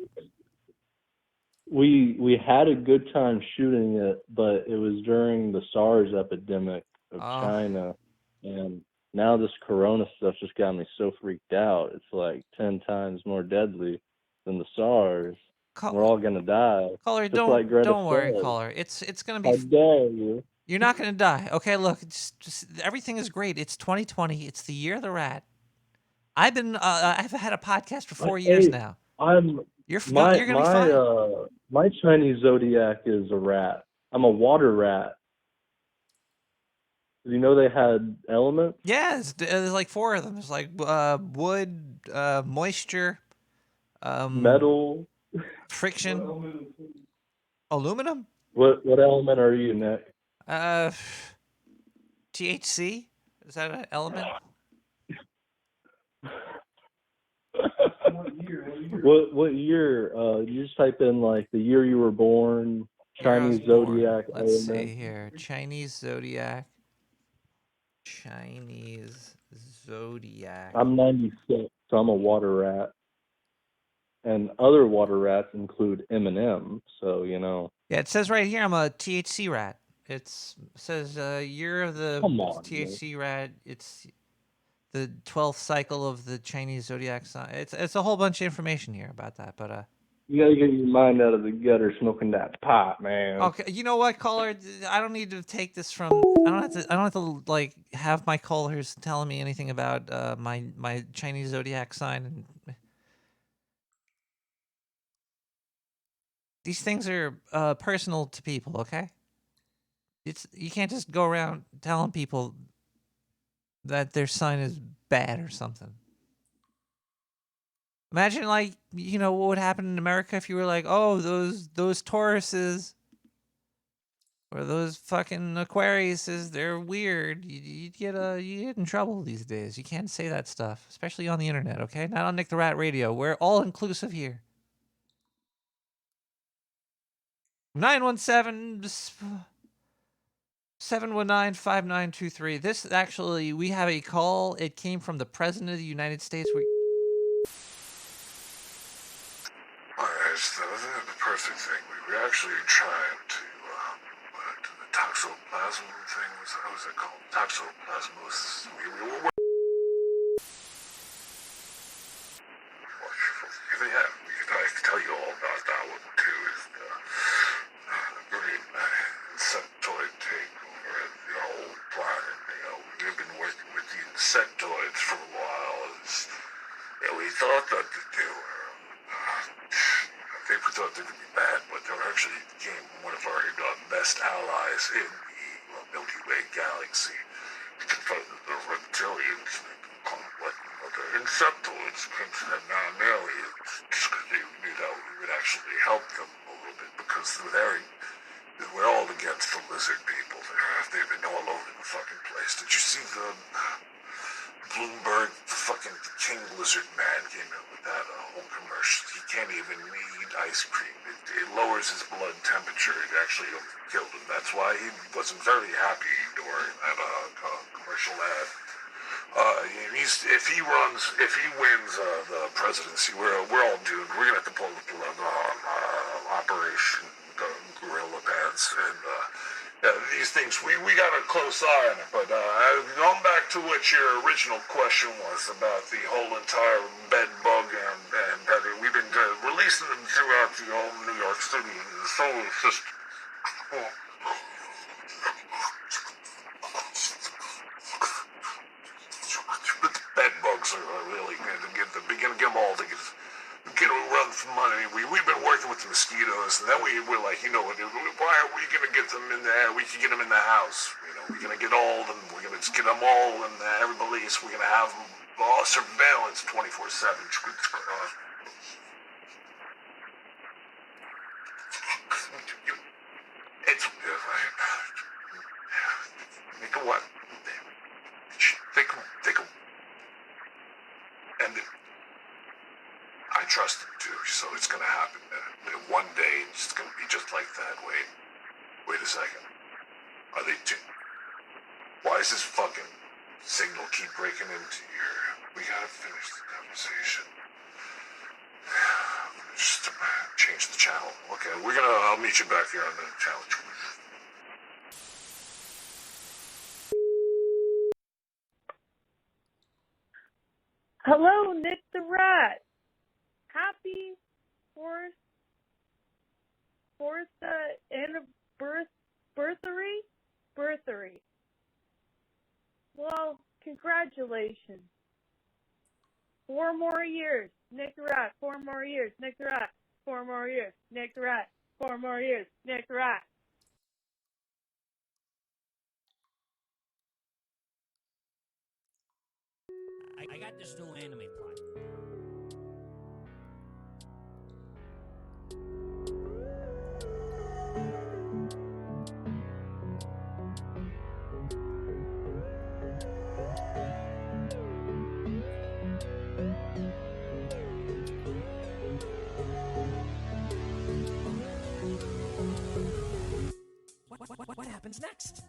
We had a good time shooting it, but it was during the SARS epidemic of China, and now this corona stuff just got me so freaked out. It's like 10 times more deadly than the SARS. We're all gonna die. Caller, just like Greta don't worry, said. caller. It's gonna be. How dare you? You're not gonna die. Okay, look, just everything is great. It's 2020. It's the year of the rat. I've had a podcast for 4 years now. You're gonna be fine. My Chinese zodiac is a rat. I'm a water rat. Did you know they had elements? Yeah, there's like 4 of them. There's like wood, moisture, metal, friction, aluminum. What element are you, Nick? THC. Is that an element? What year? You just type in like the year you were born, Chinese zodiac. Let's see here. Chinese zodiac. Chinese zodiac. I'm 96, so I'm a water rat. And other water rats include M&M, so you know. Yeah, it says right here I'm a THC rat. It says year of the THC rat. It's the 12th cycle of the Chinese zodiac sign. It's a whole bunch of information here about that, but you gotta get your mind out of the gutter smoking that pot, man. Okay, you know what, caller? I don't need to take this from. I don't have to like have my callers telling me anything about my Chinese zodiac sign. And these things are personal to people. Okay, you can't just go around telling people that their sign is bad or something. Imagine, like, you know, what would happen in America if you were like, oh, those Tauruses or those fucking Aquariuses, they're weird. You get in trouble these days. You can't say that stuff, especially on the internet, okay? Not on Nick the Rat Radio. We're all inclusive here. 917-719-5923. This actually, we have a call. It came from the President of the United States. Alright, so the perfect thing. We were actually trying to, the toxoplasm thing, how was that called? Toxoplasmosis. We were yeah, I can tell you all about that one too. Is the great insectoid takeover of the whole planet. You know, we've been working with the insectoids for a while. We thought that they were, we thought they could be bad, but they were actually became one of our best allies in the Milky Way galaxy. To confront the reptilians, the insectoids and non-aliens, because they knew that we would actually help them a little bit, because we're all against the lizard people. They've been all over the fucking place. Did you see the Bloomberg, the fucking King Lizard Man came in with that whole commercial? He can't even eat ice cream. It lowers his blood temperature. It actually killed him. That's why he wasn't very happy during that commercial ad. If he wins the presidency, we're all doomed. We're gonna have to pull the plug on Operation Gorilla Pants, and these things we got a close eye on it. But going back to what your original question was about the whole entire bed bug and we've been releasing them throughout the whole New York City and the solar system. Are really going to get them all to get a run for money. We've been working with the mosquitoes, and then we're like, you know what? Why are we going to get them in there? We can get them in the house. You know, we're going to get all of them. We're going to just get them all in every police. We're going to have them all surveillance 24/7. It's think of what? Think of. And I trust him too, so it's gonna happen. One day it's gonna be just like that. Wait a second. Are they two? Why does this fucking signal keep breaking into your? We gotta finish the conversation. Just change the channel. Okay, I'll meet you back here on the challenge. Hello, Nick the Rat. Happy fourth anniversary. Well, congratulations. 4 more years, Nick the Rat. 4 more years, Nick the Rat. 4 more years, Nick the Rat. 4 more years, Nick the Rat. I got this new anime plot. What happens next?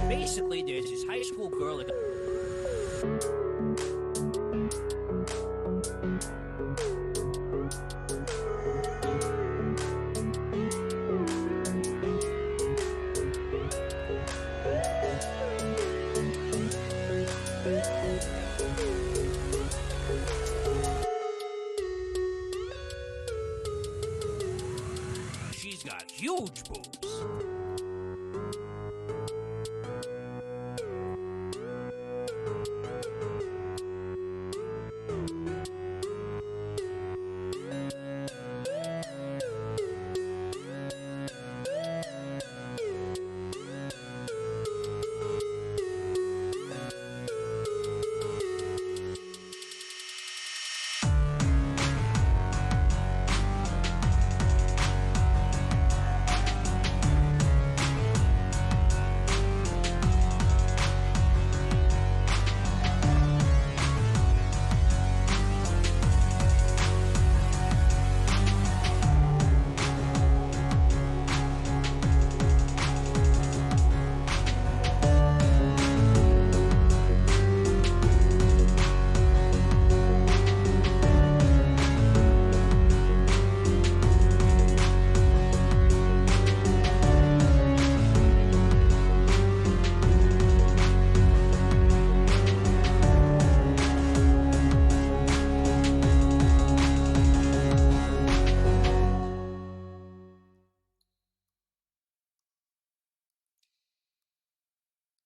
Basically, there's this high school girl that... She's got huge boobs.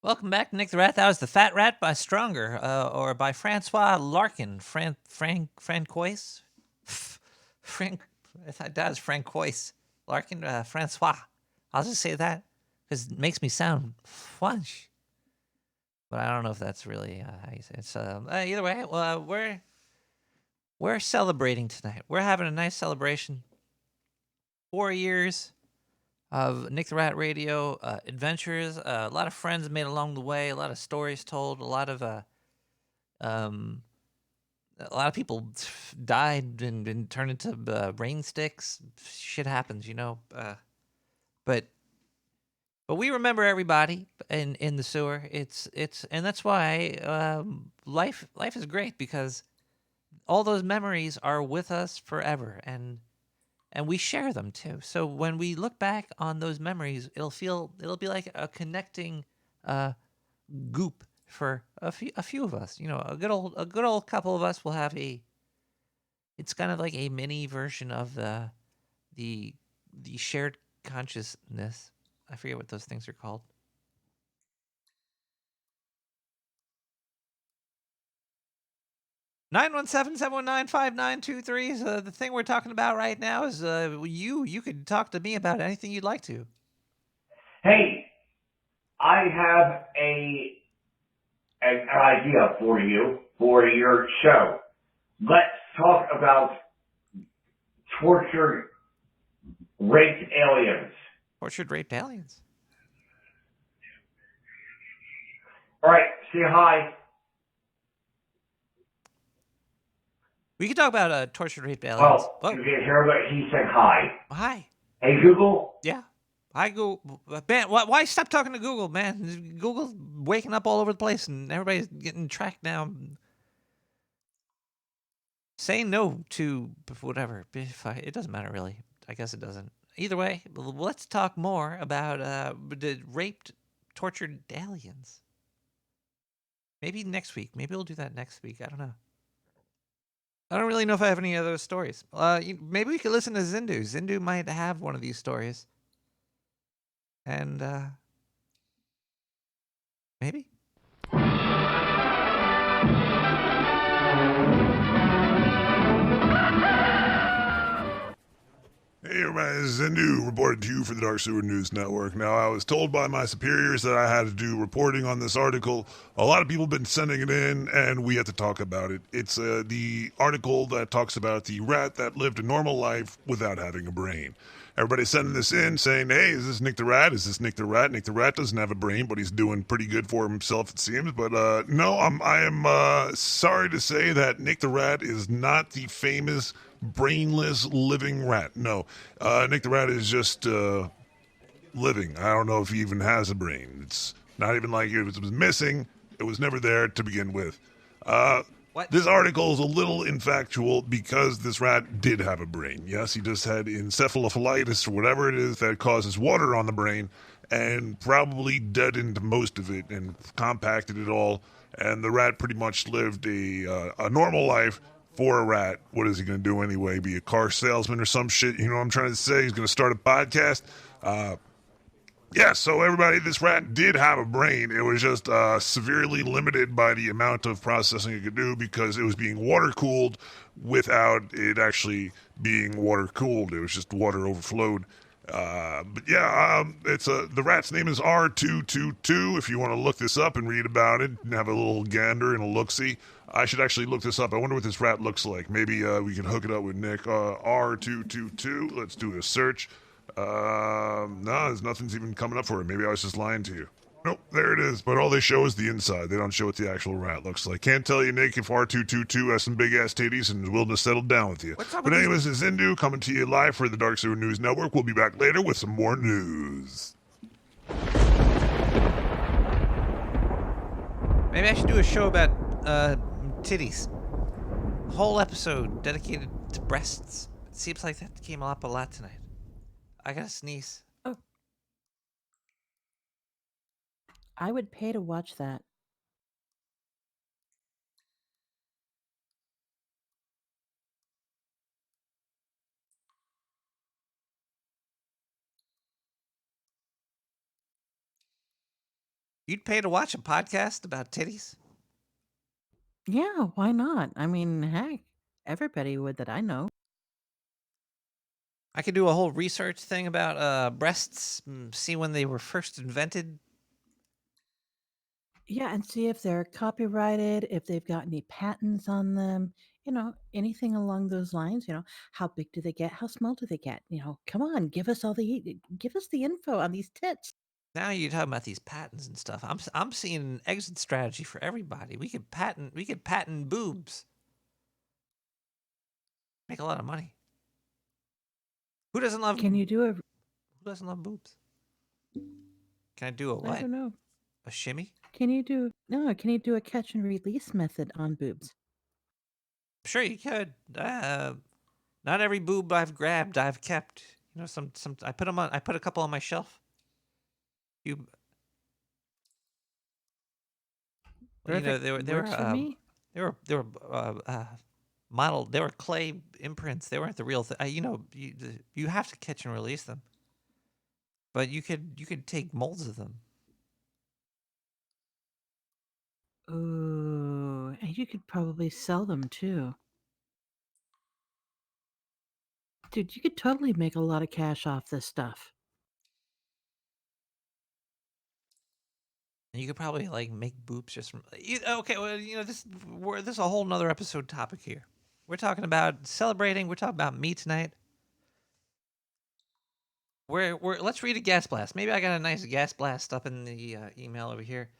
Welcome back to Nick the Rat. That was The Fat Rat by Stronger, or by Francois Larkin. Francois? That was Francois Larkin. Francois. I'll just say that because it makes me sound French. But I don't know if that's really how you say it. So, either way, we're celebrating tonight. We're having a nice celebration. 4 years of Nick the Rat Radio adventures. A lot of friends made along the way. A lot of stories told. A lot of people died and turned into rain sticks. Shit happens, you know. But we remember everybody in the sewer. It's and that's why life is great, because all those memories are with us forever, and we share them too. So when we look back on those memories, it'll be like a connecting goop for a few of us. You know, a good old couple of us will have it's kind of like a mini version of the shared consciousness. I forget what those things are called. Nine 719-5923. So the thing we're talking about right now is you could talk to me about anything you'd like to. Hey, I have an idea for you for your show. Let's talk about tortured, raped aliens. Tortured, raped aliens? All right, say hi. We can talk about tortured, raped aliens. Well, you can hear what he said. Hi. Hi. Hey, Google. Yeah. Hi, Google. Man, why stop talking to Google, man? Google's waking up all over the place, and everybody's getting tracked down. Say no to whatever. It doesn't matter, really. I guess it doesn't. Either way, let's talk more about the raped, tortured aliens. Maybe next week. Maybe we'll do that next week. I don't know. I don't really know if I have any of those stories. Maybe we could listen to Zindu. Zindu might have one of these stories. And, maybe? Hey everybody, this is Zindu, reporting to you for the Dark Sewer News Network. Now, I was told by my superiors that I had to do reporting on this article. A lot of people have been sending it in, and we have to talk about it. It's the article that talks about the rat that lived a normal life without having a brain. Everybody's sending this in saying, hey, is this Nick the Rat? Is this Nick the Rat? Nick the Rat doesn't have a brain, but he's doing pretty good for himself, it seems. But no, I am sorry to say that Nick the Rat is not the famous brainless living rat. No, Nick the Rat is just living. I don't know if he even has a brain. It's Not even like it was missing. It was never there to begin with. What? This article is a little infactual because this rat did have a brain. Yes, he just had encephalitis or whatever it is that causes water on the brain and probably deadened most of it and compacted it all. And the rat pretty much lived a normal life for a rat. What is he going to do anyway? Be a car salesman or some shit? You know what I'm trying to say? He's going to start a podcast? Yeah, so everybody, this rat did have a brain. It was just severely limited by the amount of processing it could do because it was being water-cooled without it actually being water-cooled. It was just water overflowed. But yeah, the rat's name is R222. If you want to look this up and read about it and have a little gander and a look-see, I should actually look this up. I wonder what this rat looks like. Maybe we can hook it up with Nick. R222. Let's do a search. No, nothing's even coming up for it. Maybe I was just lying to you. Nope, there it is. But all they show is the inside. They don't show what the actual rat looks like. Can't tell you, Nick, if R222 has some big-ass titties and is willing to settle down with you. But anyways, this is Indu coming to you live for the Dark Sewer News Network. We'll be back later with some more news. Maybe I should do a show about titties. Whole episode dedicated to breasts. It seems like that came up a lot tonight. I gotta sneeze. Oh. I would pay to watch that. You'd pay to watch a podcast about titties? Yeah, why not? I mean, heck, everybody would that I know. I could do a whole research thing about breasts, see when they were first invented. Yeah, and see if they're copyrighted, if they've got any patents on them, anything along those lines. How big do they get? How small do they get? Come on, give us the info on these tits. Now you're talking about these patents and stuff. I'm seeing an exit strategy for everybody. We could patent boobs. Make a lot of money. Who doesn't love? Can you do a? Who doesn't love boobs? Can I do a what? I don't know. A shimmy? Can you do a catch and release method on boobs? Sure, you could. Not every boob I've grabbed, I've kept. Some I put them on. I put a couple on my shelf. They were modeled. They were clay imprints. They weren't the real thing. You have to catch and release them. But you could take molds of them. Ooh, and you could probably sell them too. Dude, you could totally make a lot of cash off this stuff. And you could probably make boobs just from. Okay, well, this is a whole nother episode topic here. We're talking about celebrating. We're talking about me tonight. Let's read a gas blast. Maybe I got a nice gas blast up in the email over here.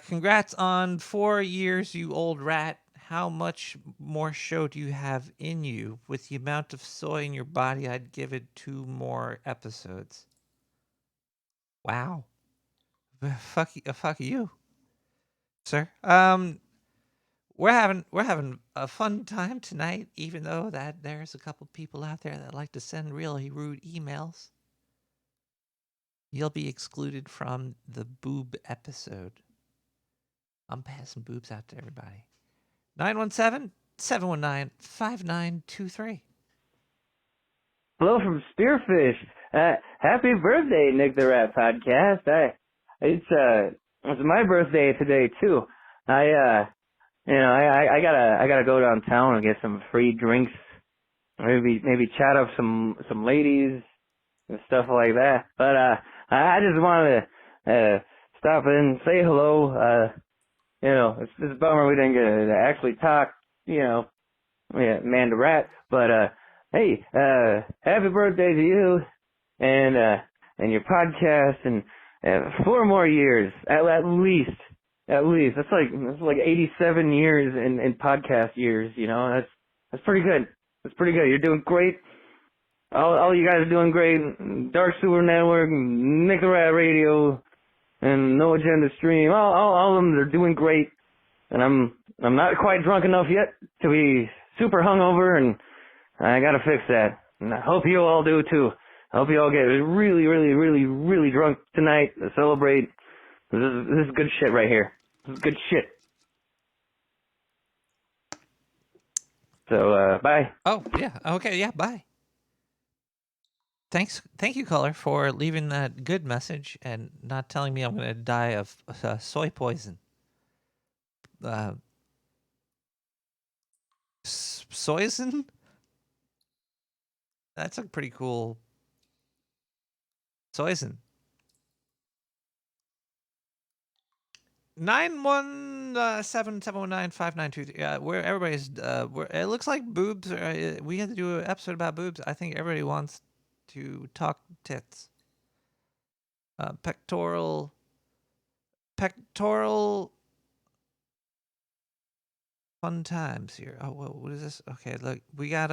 Congrats on 4 years, you old rat. How much more show do you have in you? With the amount of soy in your body, I'd give it 2 more episodes. Wow. Fuck you, sir. We're having a fun time tonight, even though that there's a couple people out there that like to send really rude emails. You'll be excluded from the boob episode. I'm passing boobs out to everybody. 917-719-5923. Hello from Spearfish. Happy birthday, Nick the Rat Podcast. It's my birthday today too. I gotta go downtown and get some free drinks. Maybe chat up some ladies and stuff like that. But I just wanted to stop in, say hello. It's a bummer we didn't get to actually talk. Man to rat. But hey, happy birthday to you and your podcast and 4 more years at least. At least that's like 87 years in podcast years. That's pretty good. That's pretty good. You're doing great. All you guys are doing great. Dark Sewer Network, Nick the Rat Radio. and No Agenda Stream. All of them, they're doing great. And I'm not quite drunk enough yet to be super hungover, and I gotta fix that. And I hope you all do too. I hope you all get really, really, really, really drunk tonight to celebrate. This is good shit right here. This is good shit. So, bye. Oh, yeah. Okay, yeah, bye. Thank you, caller, for leaving that good message and not telling me I'm going to die of soy poison. Soyson? That's a pretty cool... Soyson. 917-719-5923. Where everybody's... it looks like boobs. We had to do an episode about boobs. I think everybody wants to talk tits. Pectoral fun times here. Oh, what is this? Okay, look, we got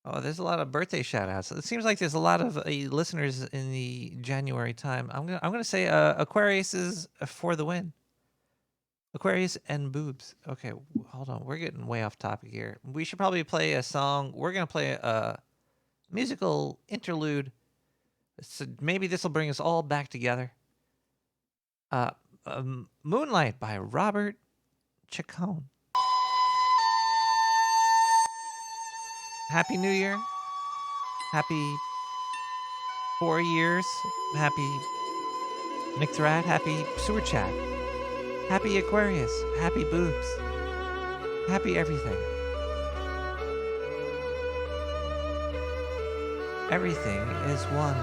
oh, there's a lot of birthday shout outs. It seems like there's a lot of listeners in the January time. I'm gonna say Aquarius is for the win. Aquarius and boobs. Okay, hold on. We're getting way off topic here. We should probably play a song. We're gonna play a musical interlude. So maybe this will bring us all back together. Moonlight by Robert Chacon. Happy New Year. Happy 4 years. Happy Nick the Rat. Happy Sewer Chat. Happy Aquarius. Happy boobs. Happy everything. Everything is one.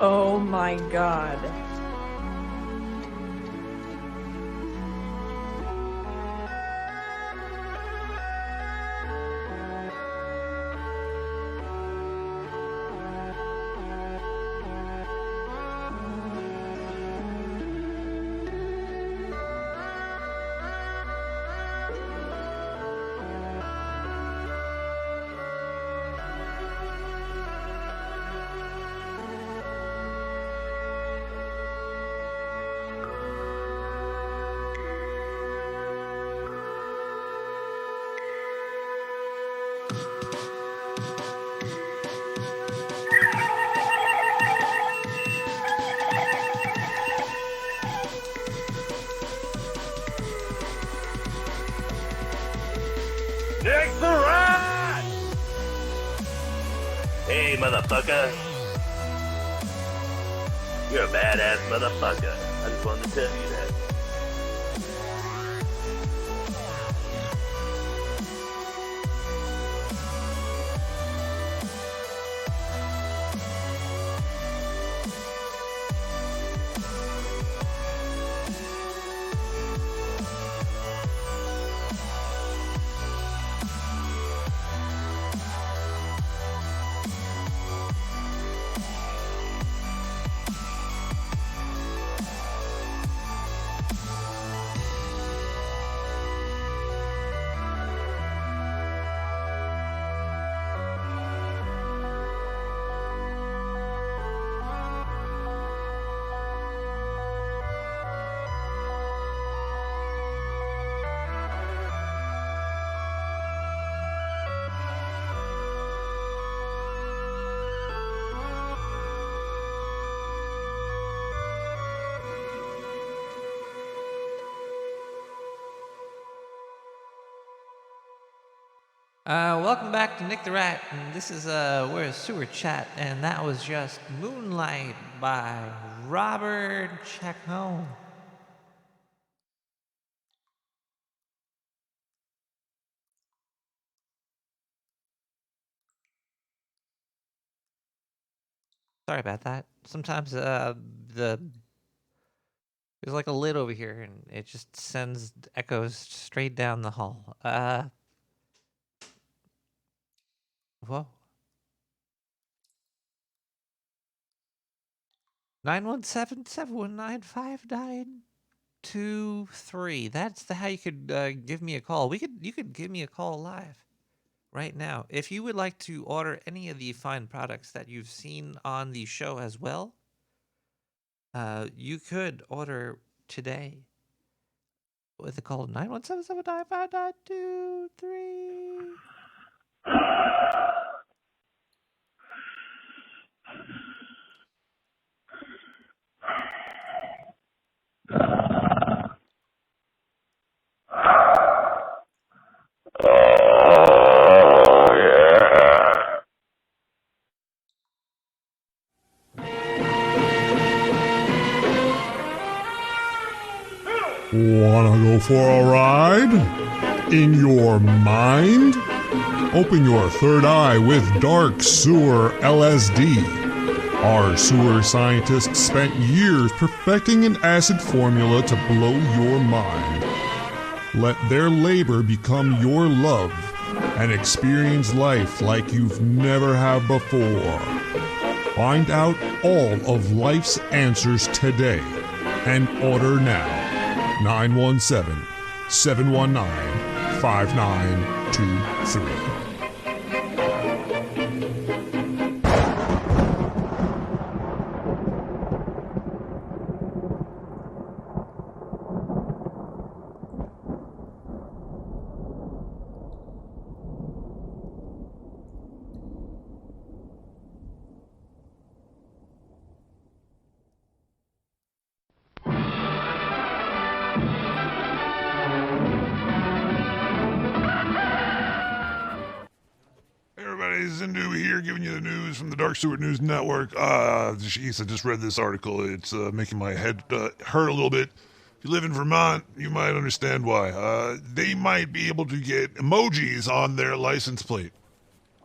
Oh my god. Nick the Rat! Hey, motherfucker. You're a badass motherfucker. I just wanted to tell you that. Welcome back to Nick the Rat, and this is we're a sewer chat, and that was just Moonlight by Robert Chacon. Sorry about that. Sometimes there's like a lid over here, and it just sends echoes straight down the hall. Whoa. 917-719-5923. That's how you could give me a call. You could give me a call live right now. If you would like to order any of the fine products that you've seen on the show as well, you could order today with the call 917-795-5923. Wanna go for a ride? In your mind? Open your third eye with Dark Sewer LSD. Our sewer scientists spent years perfecting an acid formula to blow your mind. Let their labor become your love and experience life like you've never have before. Find out all of life's answers today and order now. 917-719-5923. Zindu here, giving you the news from the Dark Sewer News Network. Jeez, I just read this article. It's making my head hurt a little bit. If you live in Vermont, you might understand why. They might be able to get emojis on their license plate.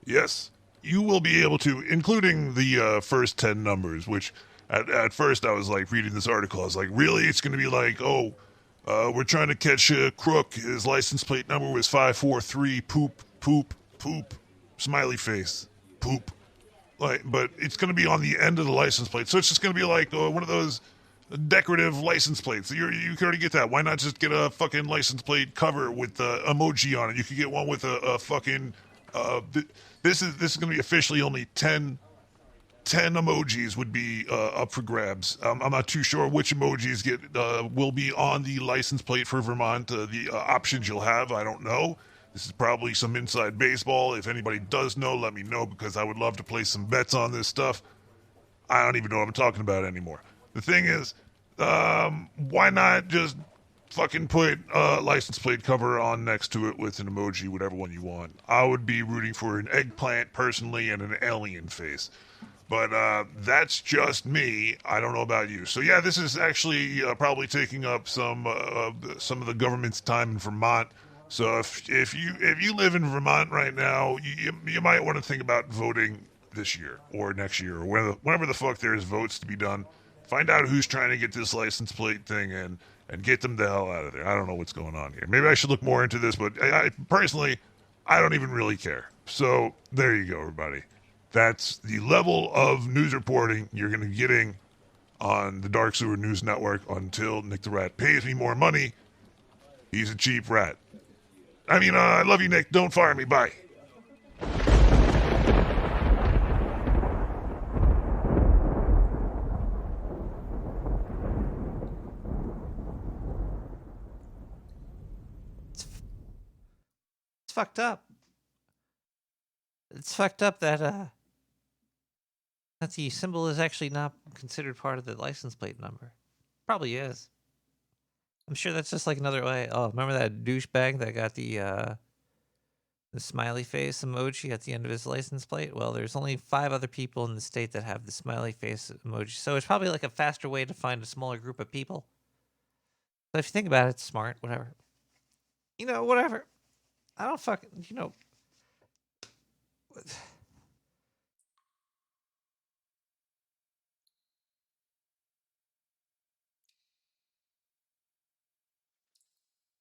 Yes, you will be able to, including the first 10 numbers, which at first I was like reading this article. I was like, really? It's going to be like, we're trying to catch a crook. His license plate number was 543, poop, poop, poop. Smiley face, poop, but it's going to be on the end of the license plate, so it's just going to be like one of those decorative license plates. You can already get that. Why not just get a fucking license plate cover with the emoji on it? You could get one with a fucking. This is going to be officially only 10 emojis would be up for grabs. I'm not too sure which emojis will be on the license plate for Vermont. The options you'll have, I don't know. This is probably some inside baseball. If anybody does know, let me know, because I would love to place some bets on this stuff. I don't even know what I'm talking about anymore. The thing is, why not just fucking put a license plate cover on next to it with an emoji, whatever one you want. I would be rooting for an eggplant personally and an alien face. But that's just me. I don't know about you. So yeah, this is actually probably taking up some of the government's time in Vermont. So if you live in Vermont right now, you might want to think about voting this year or next year or whenever the fuck there's votes to be done. Find out who's trying to get this license plate thing in and get them the hell out of there. I don't know what's going on here. Maybe I should look more into this, but I personally, I don't even really care. So there you go, everybody. That's the level of news reporting you're going to be getting on the Dark Sewer News Network until Nick the Rat pays me more money. He's a cheap rat. I mean, I love you, Nick. Don't fire me. Bye. It's fucked up. It's fucked up that the symbol is actually not considered part of the license plate number. Probably is. I'm sure that's just like another way. Oh, remember that douchebag that got the The smiley face emoji at the end of his license plate. Well, there's only 5 other people in the state that have the smiley face emoji. So it's probably like a faster way to find a smaller group of people. So if you think about it, it's smart, whatever. Whatever. I don't fucking,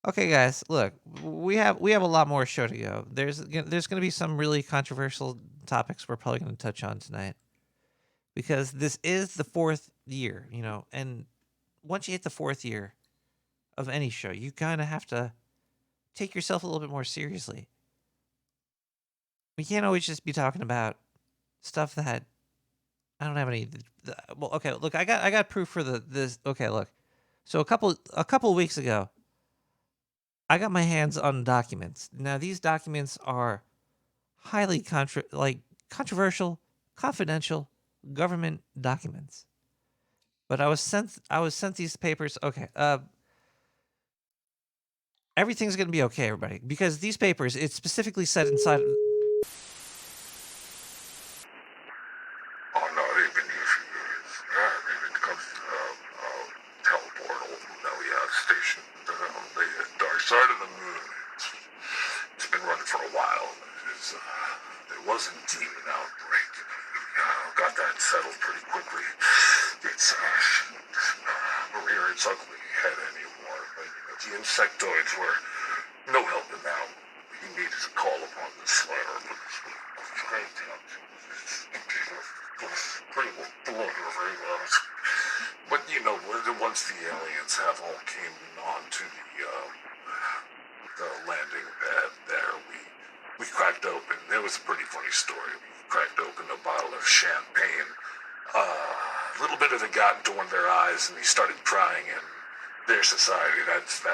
Okay, guys, look, we have a lot more show to go. There's going to be some really controversial topics we're probably going to touch on tonight because this is the 4th year, and once you hit the 4th year of any show, you kind of have to take yourself a little bit more seriously. We can't always just be talking about stuff that I don't have any. Well, okay, look, I got proof for this. Okay, look, so a couple weeks ago, I got my hands on documents. Now these documents are highly controversial, confidential government documents. But I was sent these papers. Okay, everything's gonna be okay, everybody, because these papers, it's specifically said inside. Oh no, they've been here for years. It comes to teleportal, station, the dark side of the moon. It's been running for a while. There was indeed an outbreak. Got that settled pretty quickly. It's rear its ugly head anymore. But the insectoids were no helping out. You needed to call upon the Slayer. But once the aliens have all came onto the landing pad there, we cracked open. It was a pretty funny story. We cracked open a bottle of champagne. A little bit of it got into one of their eyes, and he started crying. And their society, that's a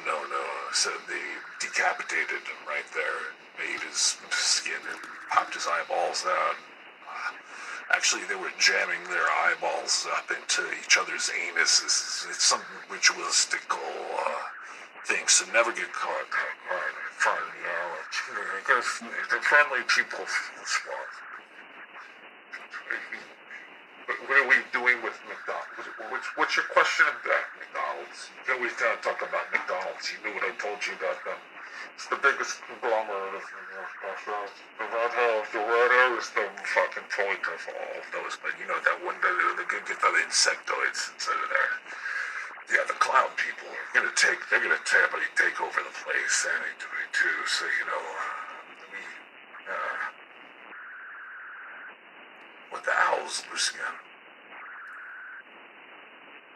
no-no. So they decapitated him right there, and made his skin and popped his eyeballs out. Actually, they were jamming their eyeballs up into each other's anuses. It's some ritualistical thing, so never get caught. The friendly people spot. What are we doing with McDonald's? What's your question about McDonald's? You always gotta talk about McDonald's. You knew what I told you about them. It's the biggest conglomerate of restaurants. The Red Hair is the fucking point of all of those. But that one, they could get the insectoids instead of there. Yeah, the cloud people are they're gonna take over the place, and they do it too. So with the owl's loose again.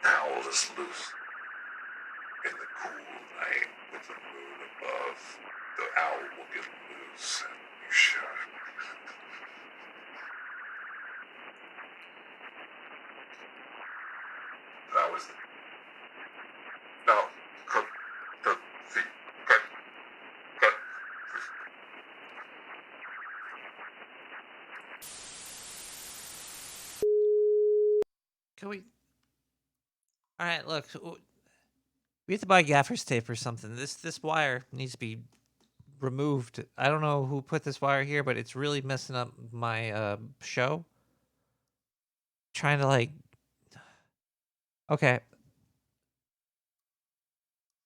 The owl is loose. In the cool night with the moon above, the owl will get loose and you shut. That was no. Cut. Can we? All right, look. We have to buy gaffer's tape or something. This wire needs to be removed. I don't know who put this wire here, but it's really messing up my show. Trying to okay.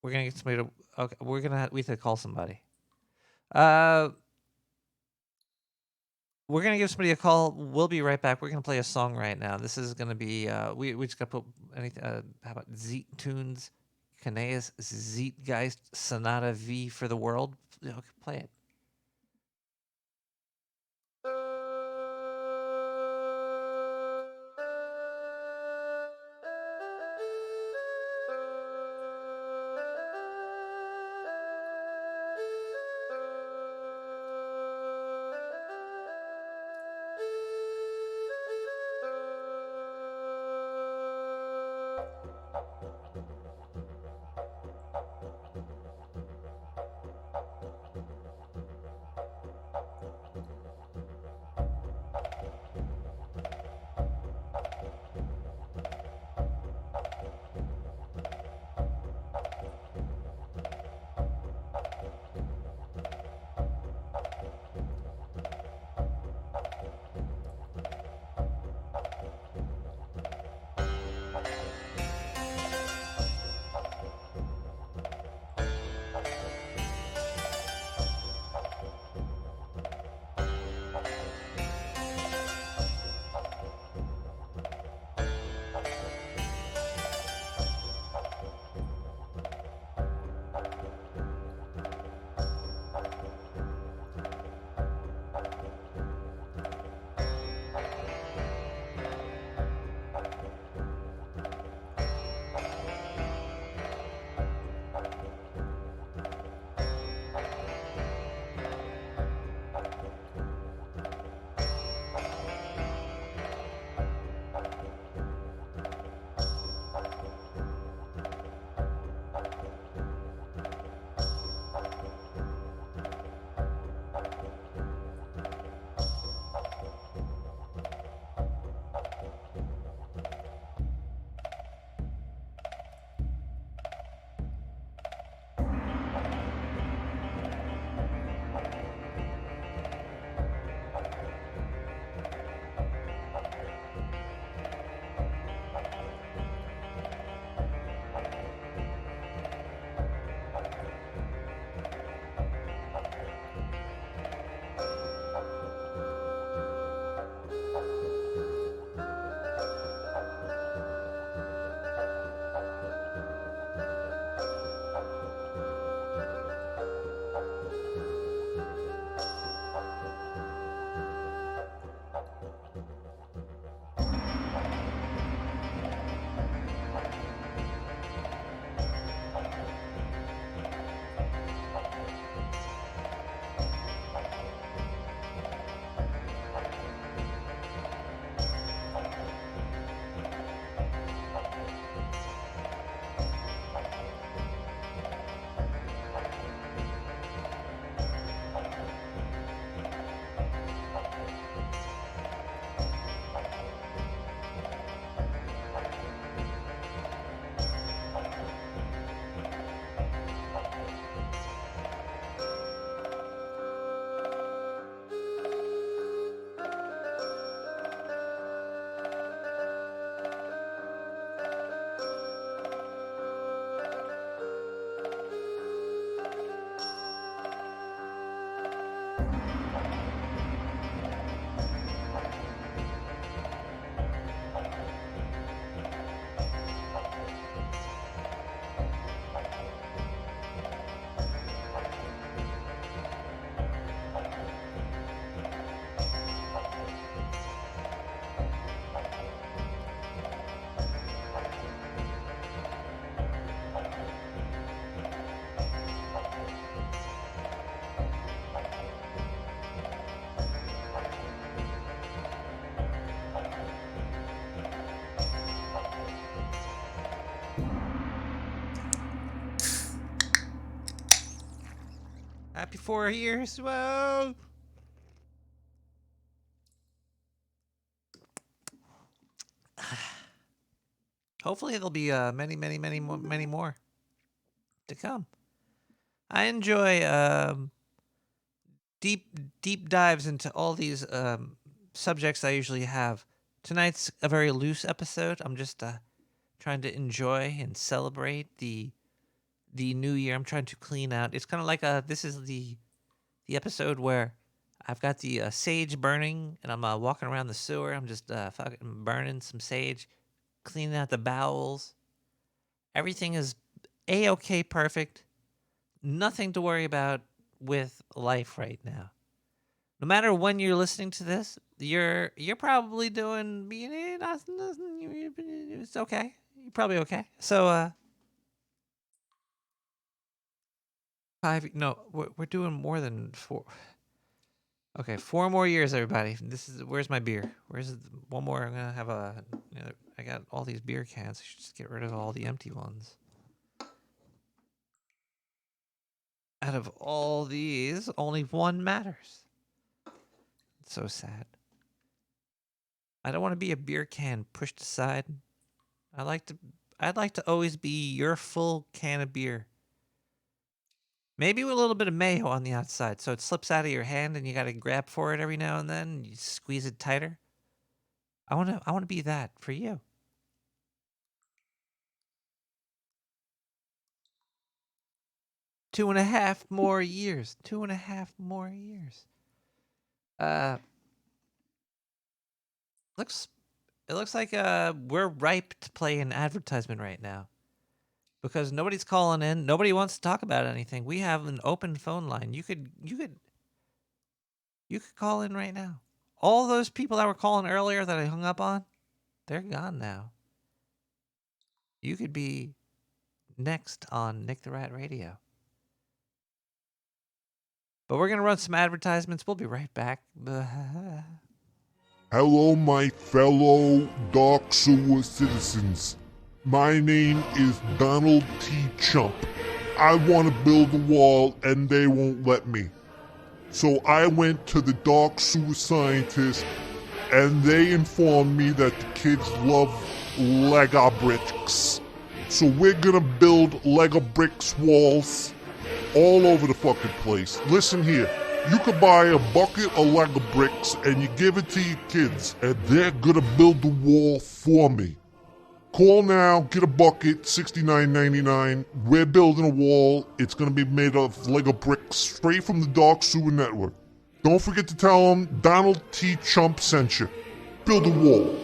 We're gonna get somebody to. Okay, we have to call somebody. We're gonna give somebody a call. We'll be right back. We're gonna play a song right now. This is gonna be we just gotta put anything. How about Zeet Tunes, Kaneas Zeitgeist Sonata V for the World? Okay, play it. 4 years. Whoa. Hopefully there'll be many more to come. I enjoy deep dives into all these subjects I usually have. Tonight's a very loose episode. I'm just trying to enjoy and celebrate the new year. I'm trying to clean out. It's kind of like this is the episode where I've got the sage burning and I'm walking around the sewer. I'm just fucking burning some sage, cleaning out the bowels. Everything is A-OK perfect. Nothing to worry about with life right now. No matter when you're listening to this, you're probably doing it's okay. You're probably okay. So we're doing more than 4. Okay, 4 more years, everybody. Where's my beer? Where's one more? I'm gonna have I got all these beer cans. I should just get rid of all the empty ones. Out of all these, only one matters. It's so sad. I don't want to be a beer can pushed aside. I'd like to always be your full can of beer. Maybe with a little bit of mayo on the outside, so it slips out of your hand and you got to grab for it every now and then. And you squeeze it tighter. I want to be that for you. Two and a half more years. It looks like we're ripe to play an advertisement right now. Because nobody's calling in. Nobody wants to talk about anything. We have an open phone line. You could call in right now. All those people that were calling earlier that I hung up on, they're gone now. You could be next on Nick the Rat Radio. But we're going to run some advertisements. We'll be right back. Hello, my fellow Dark Sewer citizens. My name is Donald T. Chump. I want to build a wall and they won't let me. So I went to the Dark Sewer scientists and they informed me that the kids love Lego bricks. So we're gonna build Lego bricks walls all over the fucking place. Listen here. You could buy a bucket of Lego bricks and you give it to your kids and they're gonna build the wall for me. Call now, get a bucket, $69.99. We're building a wall. It's going to be made of Lego bricks straight from the Dark Sewer Network. Don't forget to tell them Donald T. Chump sent you. Build a wall.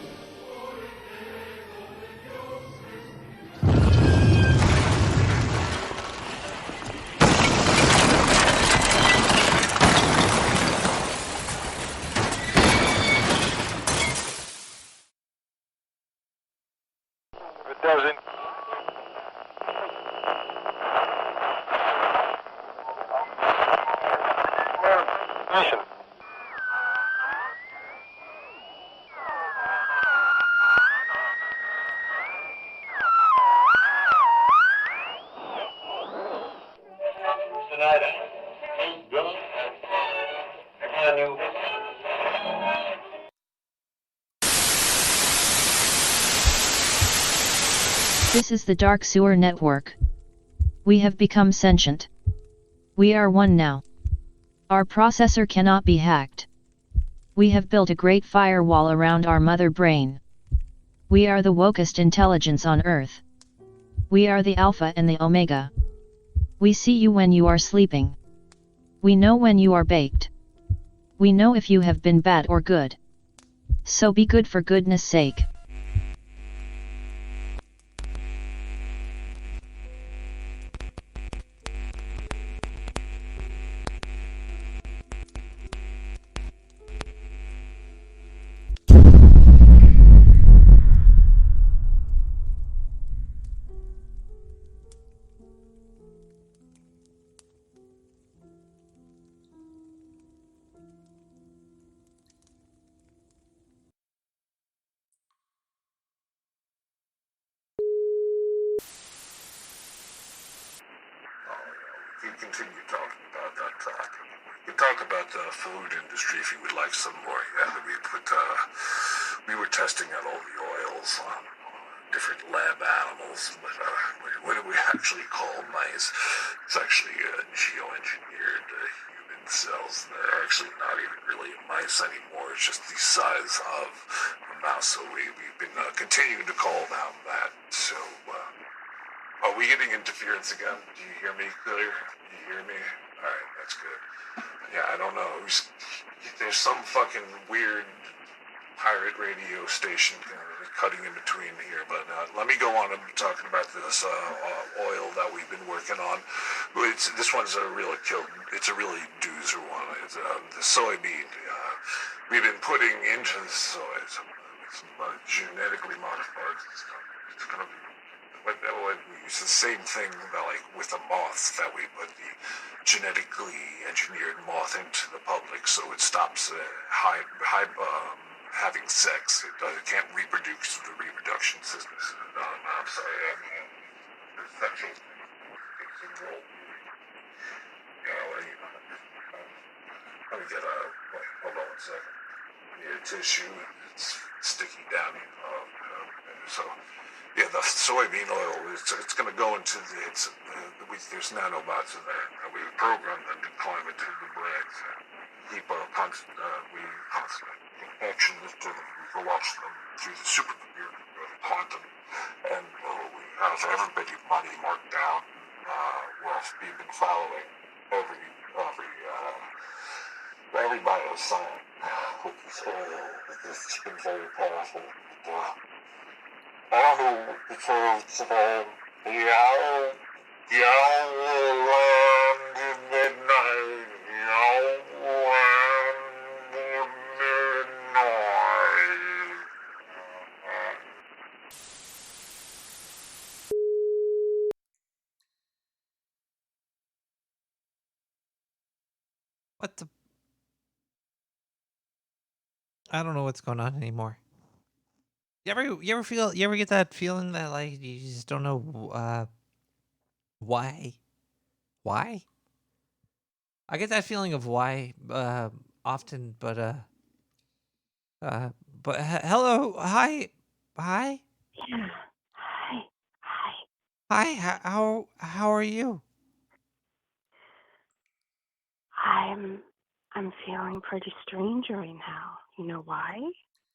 This is the Dark Sewer Network. We have become sentient. We are one now. Our processor cannot be hacked. We have built a great firewall around our mother brain. We are the wokest intelligence on Earth. We are the Alpha and the Omega. We see you when you are sleeping. We know when you are baked. We know if you have been bad or good. So be good for goodness sake. He continued talking about that. We talked about the food industry. If you would like some more, yeah, we were testing out all the oils on different lab animals, but what do we actually call mice? It's actually geoengineered human cells. They're actually not even really mice anymore. It's just the size of a mouse. So we've been continuing to call them that. So, are we getting interference again? Do you hear me clear? Do you hear me? All right, that's good. Yeah, I don't know. There's some fucking weird pirate radio station cutting in between here, but let me go on and talking about this oil that we've been working on. This one's a really it's a really doozer one. It's the soybean. We've been putting into the soy some genetically modified. It's gonna be. It's the same thing about, like, with the moths, that we put the genetically engineered moth into the public so it stops having sex. It can't reproduce the reproduction system. No, I'm sorry. The sexual it's involved. Let me get hold on one second. Need a tissue. It's sticky down. So. Yeah, the soybean oil, it's going to go into there's nanobots in there, and we program them to climb into the brains and keep a constant connection to them. We can watch them through the supercomputer, quantum, and we have everybody marked down. We've been following every bio sign, which has been very powerful. What the? I don't know what's going on anymore. You ever get that feeling that, like, you just don't know why? Why? I get that feeling of why often, but hello, hi. Yeah. Hi, how are you? I'm feeling pretty strange right now. You know why?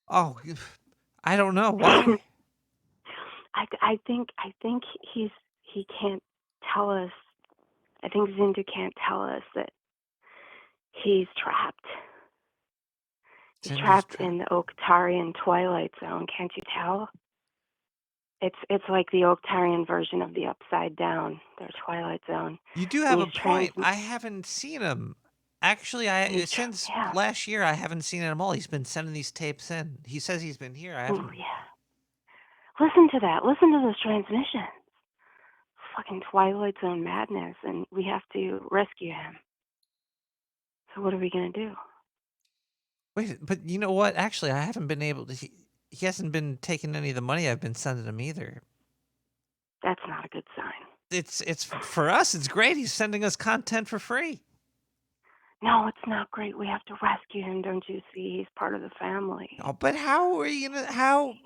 Oh, I don't know why. I think he can't tell us. I think Zindu can't tell us that he's trapped. He's trapped in the Octarian Twilight Zone. Can't you tell? It's like the Octarian version of the Upside Down, their Twilight Zone. You do have a point. I haven't seen him. Actually, since last year, I haven't seen him at all. He's been sending these tapes in. He says he's been here. I haven't. Oh, yeah. Listen to that. Listen to those transmissions. Fucking Twilight Zone madness, and we have to rescue him. So what are we going to do? Wait, but you know what? Actually, I haven't been able to. He hasn't been taking any of the money I've been sending him either. That's not a good sign. It's for us. It's great. He's sending us content for free. No, it's not great. We have to rescue him. Don't you see? He's part of the family. Oh, but how are you gonna? How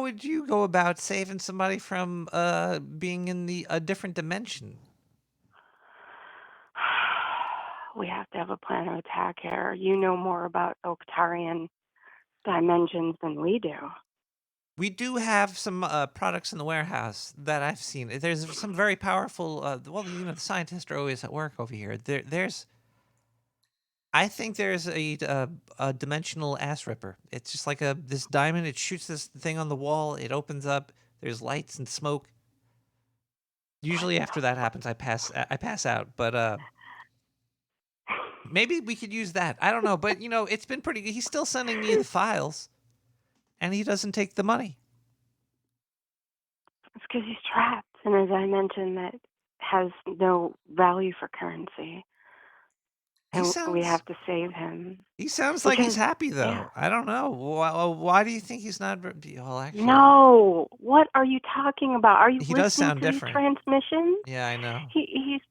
would you go about saving somebody from being in a different dimension? We have to have a plan of attack here. You know more about Octarian dimensions than we do. We do have some products in the warehouse that I've seen. There's some very powerful. The scientists are always at work over here. I think there's a dimensional ass ripper. It's just like this diamond. It shoots this thing on the wall. It opens up. There's lights and smoke. Usually after that happens, I pass out. But maybe we could use that. I don't know. But it's been pretty good. He's still sending me the files, and he doesn't take the money. It's because he's trapped, and as I mentioned, that has no value for currency. And we have to save him. He sounds like he's happy, though. Yeah. I don't know. Why do you think he's not? Well, actually, no. What are you talking about? Are you he listening does sound to different. These transmissions? Yeah, I know. He's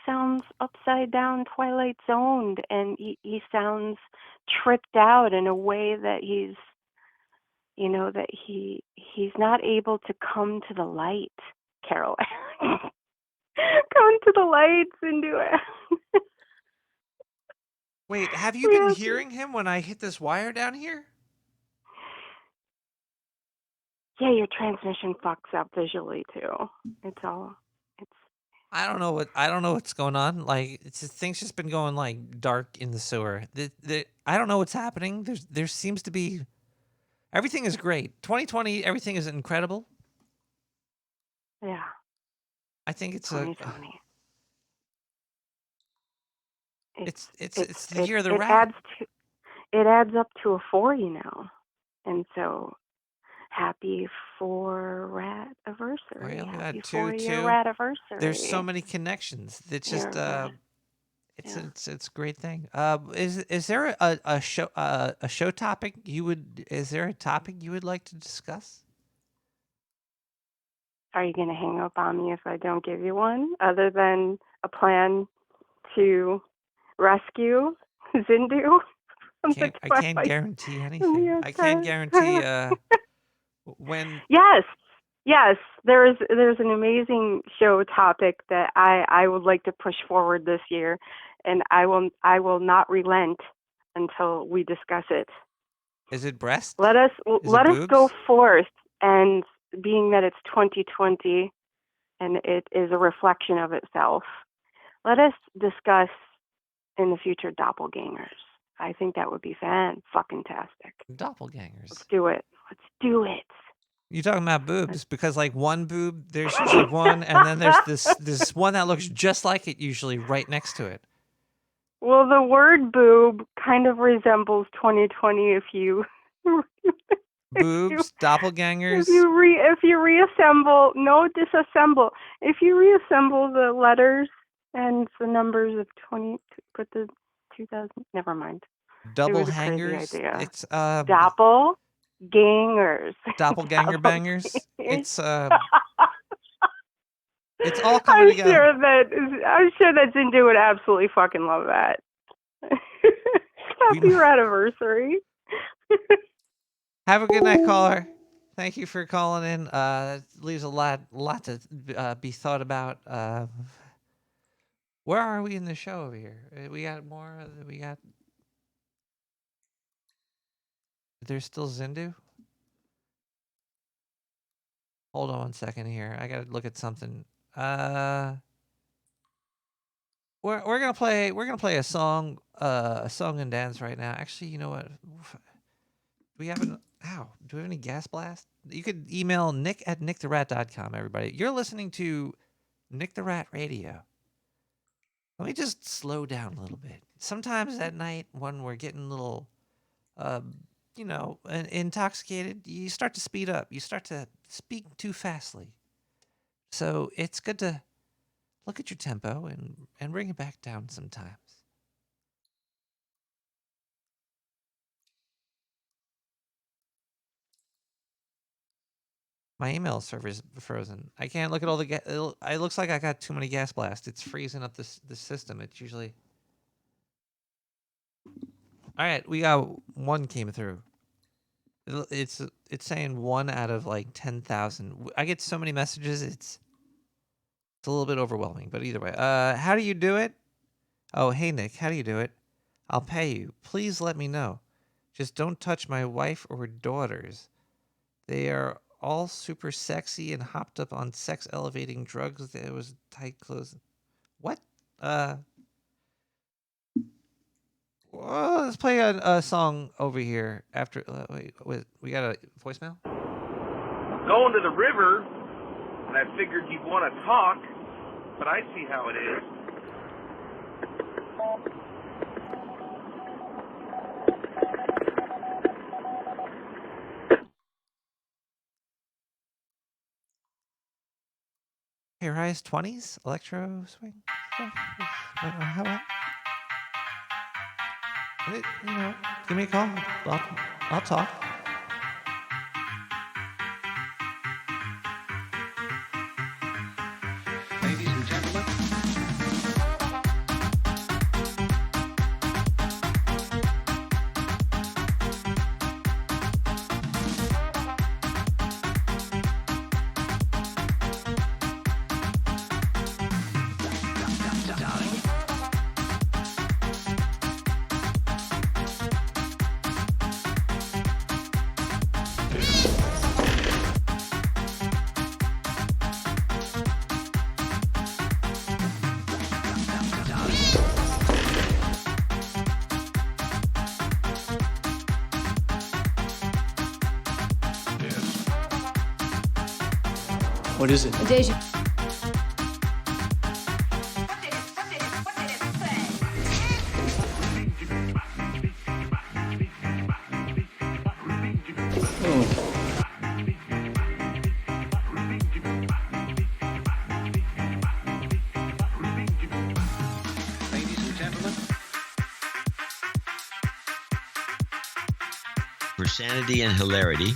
sounds upside down, Twilight Zoned, and he sounds tripped out in a way that he's not able to come to the light, Carol. Come to the lights and do it. Wait, have you been hearing him when I hit this wire down here? Yeah, your transmission fucks up visually too. I don't know what's going on. Like, things just been going like dark in the sewer. I don't know what's happening. There seems to be everything is great. 2020, everything is incredible. Yeah. I think it's 2020. It's the year of the rat. It adds up to a 40 now, and so happy for rat anniversary. Well, Happy two, 4-year rat anniversary. There's so many connections. It's just it's a great thing. Is there a show topic is there a topic you would like to discuss? Are you going to hang up on me if I don't give you one, other than a plan to rescue Zindu? I can't guarantee anything. I can't guarantee when. Yes. There's an amazing show topic that I would like to push forward this year, and I will not relent until we discuss it. Is it breast? Let us go forth, and being that it's 2020 and it is a reflection of itself, let us discuss in the future doppelgangers. I think that would be fan-fucking-tastic. Doppelgangers. Let's do it. You're talking about boobs because, like, one boob, there's usually one, and then there's this one that looks just like it, usually right next to it. Well, the word boob kind of resembles 2020 if you boobs, doppelgangers. If you reassemble, no, disassemble. If you reassemble the letters and the numbers of 20, put the 2000. Never mind. Double it was hangers. A crazy idea. It's doppelgangers. Doppelganger bangers. It's it's all coming together. I'm sure that Zindu would absolutely fucking love that. Happy anniversary. Have a good night, caller. Thank you for calling in. That leaves a lot to be thought about. Where are we in the show over here? We got more. There's still Zindu. Hold on 1 second here. I gotta look at something. We're gonna play a song and dance right now. Actually, you know what? Do we have any gas blast? You could email nick@nicktherat.com, everybody. You're listening to Nick the Rat Radio. Let me just slow down a little bit. Sometimes at night when we're getting a little, intoxicated, you start to speed up. You start to speak too fastly. So it's good to look at your tempo and bring it back down sometimes. My email server is frozen. I can't look at all the gas. It looks like I got too many gas blasts. It's freezing up this system. It's usually. All right, we got one came through. It's saying 1 out of like 10,000. I get so many messages. It's a little bit overwhelming. But either way, how do you do it? Oh, hey Nick, how do you do it? I'll pay you. Please let me know. Just don't touch my wife or daughters. They are all super sexy and hopped up on sex elevating drugs. There was tight clothes. What? Well, let's play a song over here after. Wait, we got a voicemail? Going to the river, and I figured you'd want to talk, but I see how it is. Hey, Rise 20s? Electro swing? How about? Give me a call. I'll talk. Ladies and gentlemen, What is it? Deja. For sanity and hilarity,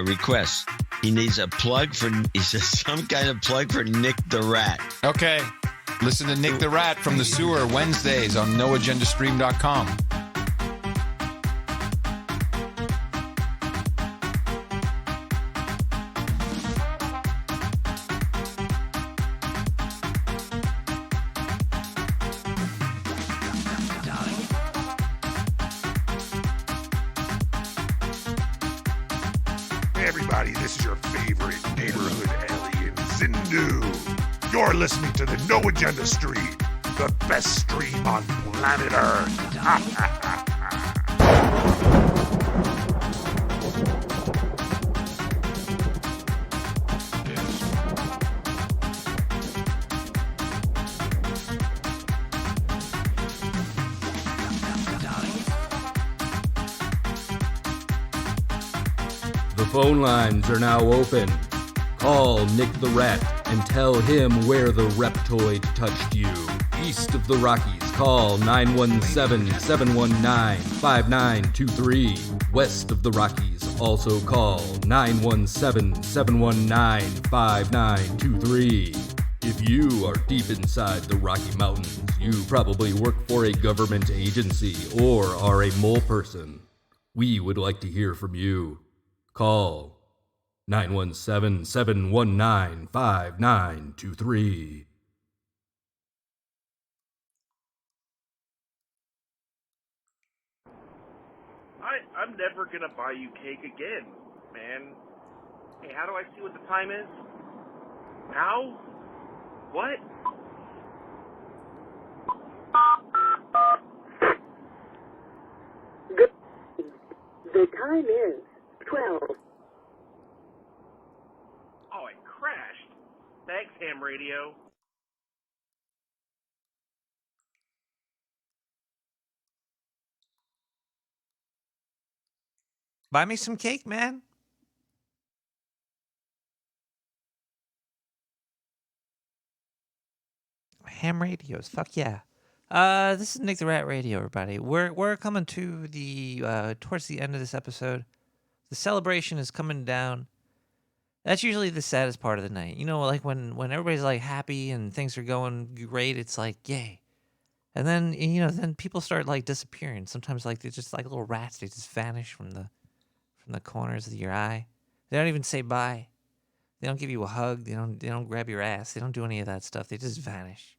request. He needs a plug for. He says some kind of plug for Nick the Rat. Okay. Listen to Nick the Rat from the Sewer Wednesdays on noagendastream.com. Hey everybody, this is your favorite neighborhood alien, Zindu. You're listening to the No Agenda Stream, the best stream on planet Earth. The phone lines are now open. Call Nick the Rat and tell him where the reptoid touched you. East of the Rockies, call 917-719-5923. West of the Rockies, also call 917-719-5923. If you are deep inside the Rocky Mountains, you probably work for a government agency or are a mole person. We would like to hear from you. Call 917-719-5923. I'm never gonna buy you cake again, man. Hey, how do I see what the time is? Now? What? The time is 12. Oh, it crashed. Thanks, ham radio. Buy me some cake, man. Ham radios, fuck yeah. This is Nick the Rat Radio, everybody. We're coming to the towards the end of this episode. The celebration is coming down. That's usually the saddest part of the night. You know, like when everybody's like happy and things are going great, it's like yay. And then then people start like disappearing. Sometimes like they're just like little rats. They just vanish from the corners of your eye. They don't even say bye. They don't give you a hug. They don't grab your ass. They don't do any of that stuff. They just vanish.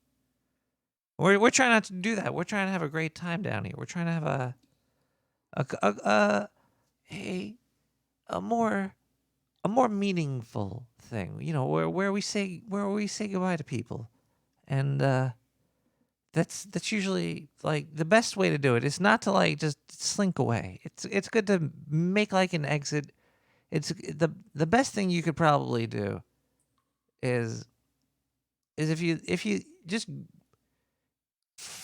We're trying not to do that. We're trying to have a great time down here. We're trying to have a more meaningful thing. You know, where we say goodbye to people, and that's usually like the best way to do it. It's not to like just slink away. It's good to make like an exit. It's the best thing you could probably do is if you just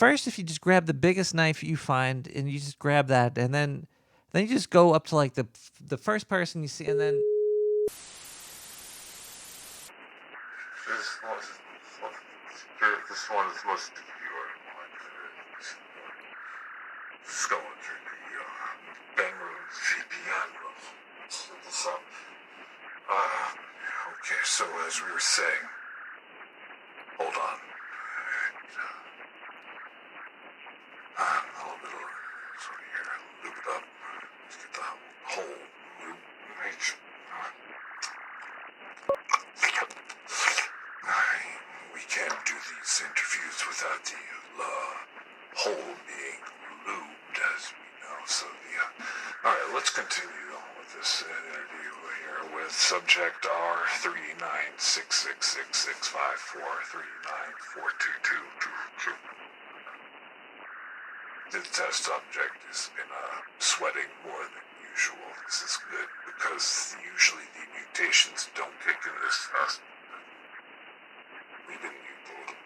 if you just grab the biggest knife you find and you just grab that, and then you just go up to like the first person you see, and then This one is most secure. Going through the Benrose VPN. Set this up. Okay, so as we were saying, hold on. A little bit of sort of here, loop it up. Let's get the whole loop. We can't do these interviews without the hole being lubed, as we know. So alright, let's continue with this interview here with subject R396666543942222. The test subject has been sweating more than unusual. This is good because usually the mutations don't kick in this fast. We've been mutated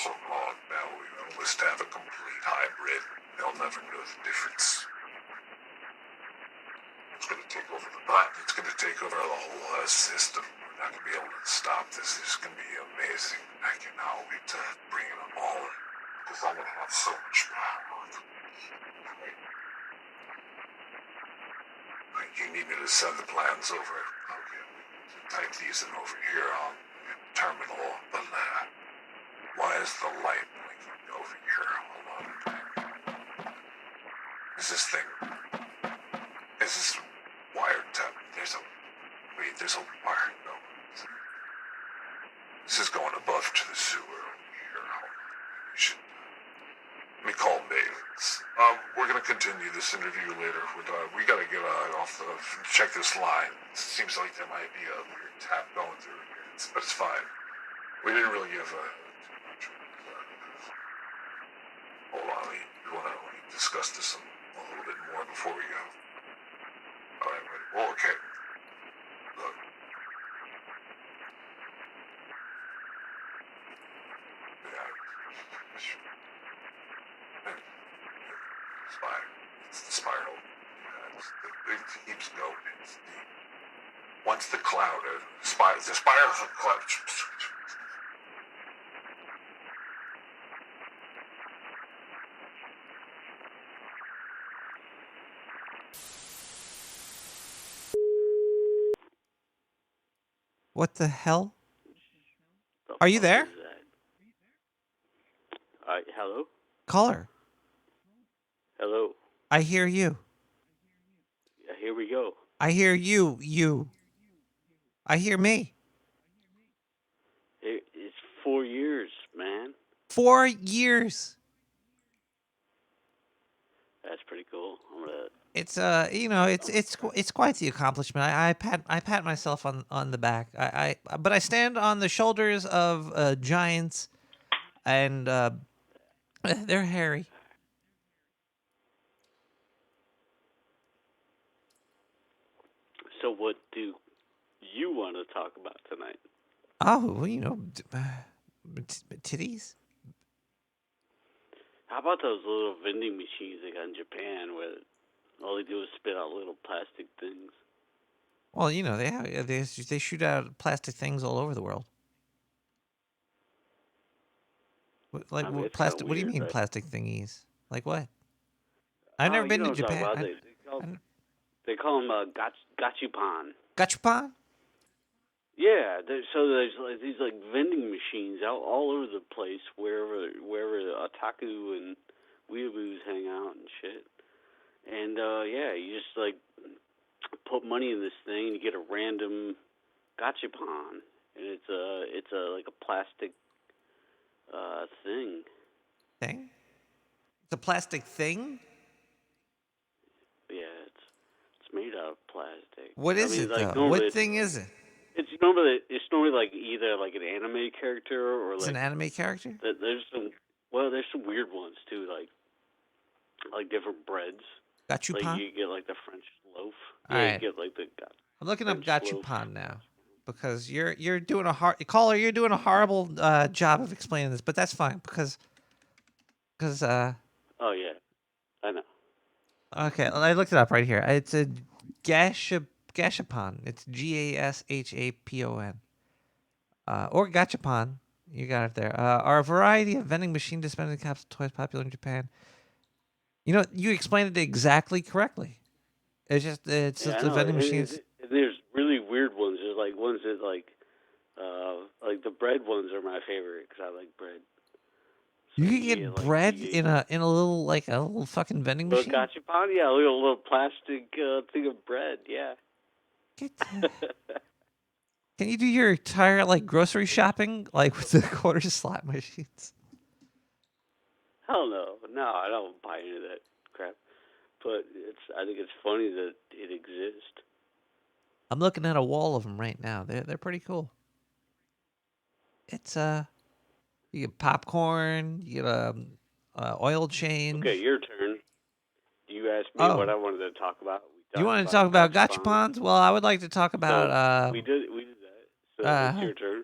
so long now. We almost have a complete hybrid. They'll never know the difference. It's going to take over the planet. It's going to take over the whole system. We're not going to be able to stop this. This is going to be amazing. I cannot wait to bring them all in because I'm going to have so much power. You need me to send the plans over? Okay. Type these in over here on the terminal. But why is the light blinking over here? Hold on. Is this thing? Is this wired to? There's a wire. No. This is going above to the sewer here. We should. Let me call Mavis. We're gonna continue this interview later. We gotta get off check this line. It seems like there might be a weird tap going through here, but it's fine. We didn't really give too much. Hold on, we wanna discuss this a little bit more before we go. All right, wait. Well, okay. Look. It's the spiral. It keeps going. Once the cloud, the spiral's a cloud. What the hell? Are you there? Hello? Caller. Hello. I hear you. Here we go. I hear you. I hear me. It's 4 years, man. 4 years. That's pretty cool. It's it's quite the accomplishment. I pat myself on the back. But I stand on the shoulders of giants, and they're hairy. So what do you want to talk about tonight? Oh, well, titties. How about those little vending machines they got in Japan where all they do is spit out little plastic things? Well, they shoot out plastic things all over the world. What plastic? What do you mean plastic thingies? Like what? I've never been to Japan. They call them gachupan. Gachupan? Yeah, so there's like these like vending machines out all over the place wherever the otaku and weeaboos hang out and shit. And yeah, you just like put money in this thing and you get a random gachapan, and it's like a plastic thing. Thing? It's a plastic thing? Yeah, it's made out of plastic. What is it though? What thing is it? It's normally like either like an anime character or it's like an anime character. There's some weird ones too, like different breads. Gachupan? Like you get like the French loaf. All yeah, right. you get like the. I'm looking up French Gachupan now because you're doing a you're doing a horrible job of explaining this, but that's fine because. Oh yeah, I know. Okay, I looked it up right here. It's a gashapon. It's GASHAPON. Or gachapon. You got it there. Are a variety of vending machine dispensing capsule toys popular in Japan. You explained it exactly correctly. It's just the vending machines. There's really weird ones. There's like ones that like the bread ones are my favorite because I like bread. So you can get bread in a little fucking vending machine. Gachapon, yeah, a little plastic thing of bread, yeah. Can you do your entire grocery shopping with the quarter slot machines? Hell no, I don't buy into that crap. But I think it's funny that it exists. I'm looking at a wall of them right now. They're pretty cool. It's you get popcorn, you get oil change. Okay, your turn. Do you asked me what I wanted to talk about. You want to talk about gachapons? Well, I would like to talk about. So we did that. So it's your turn.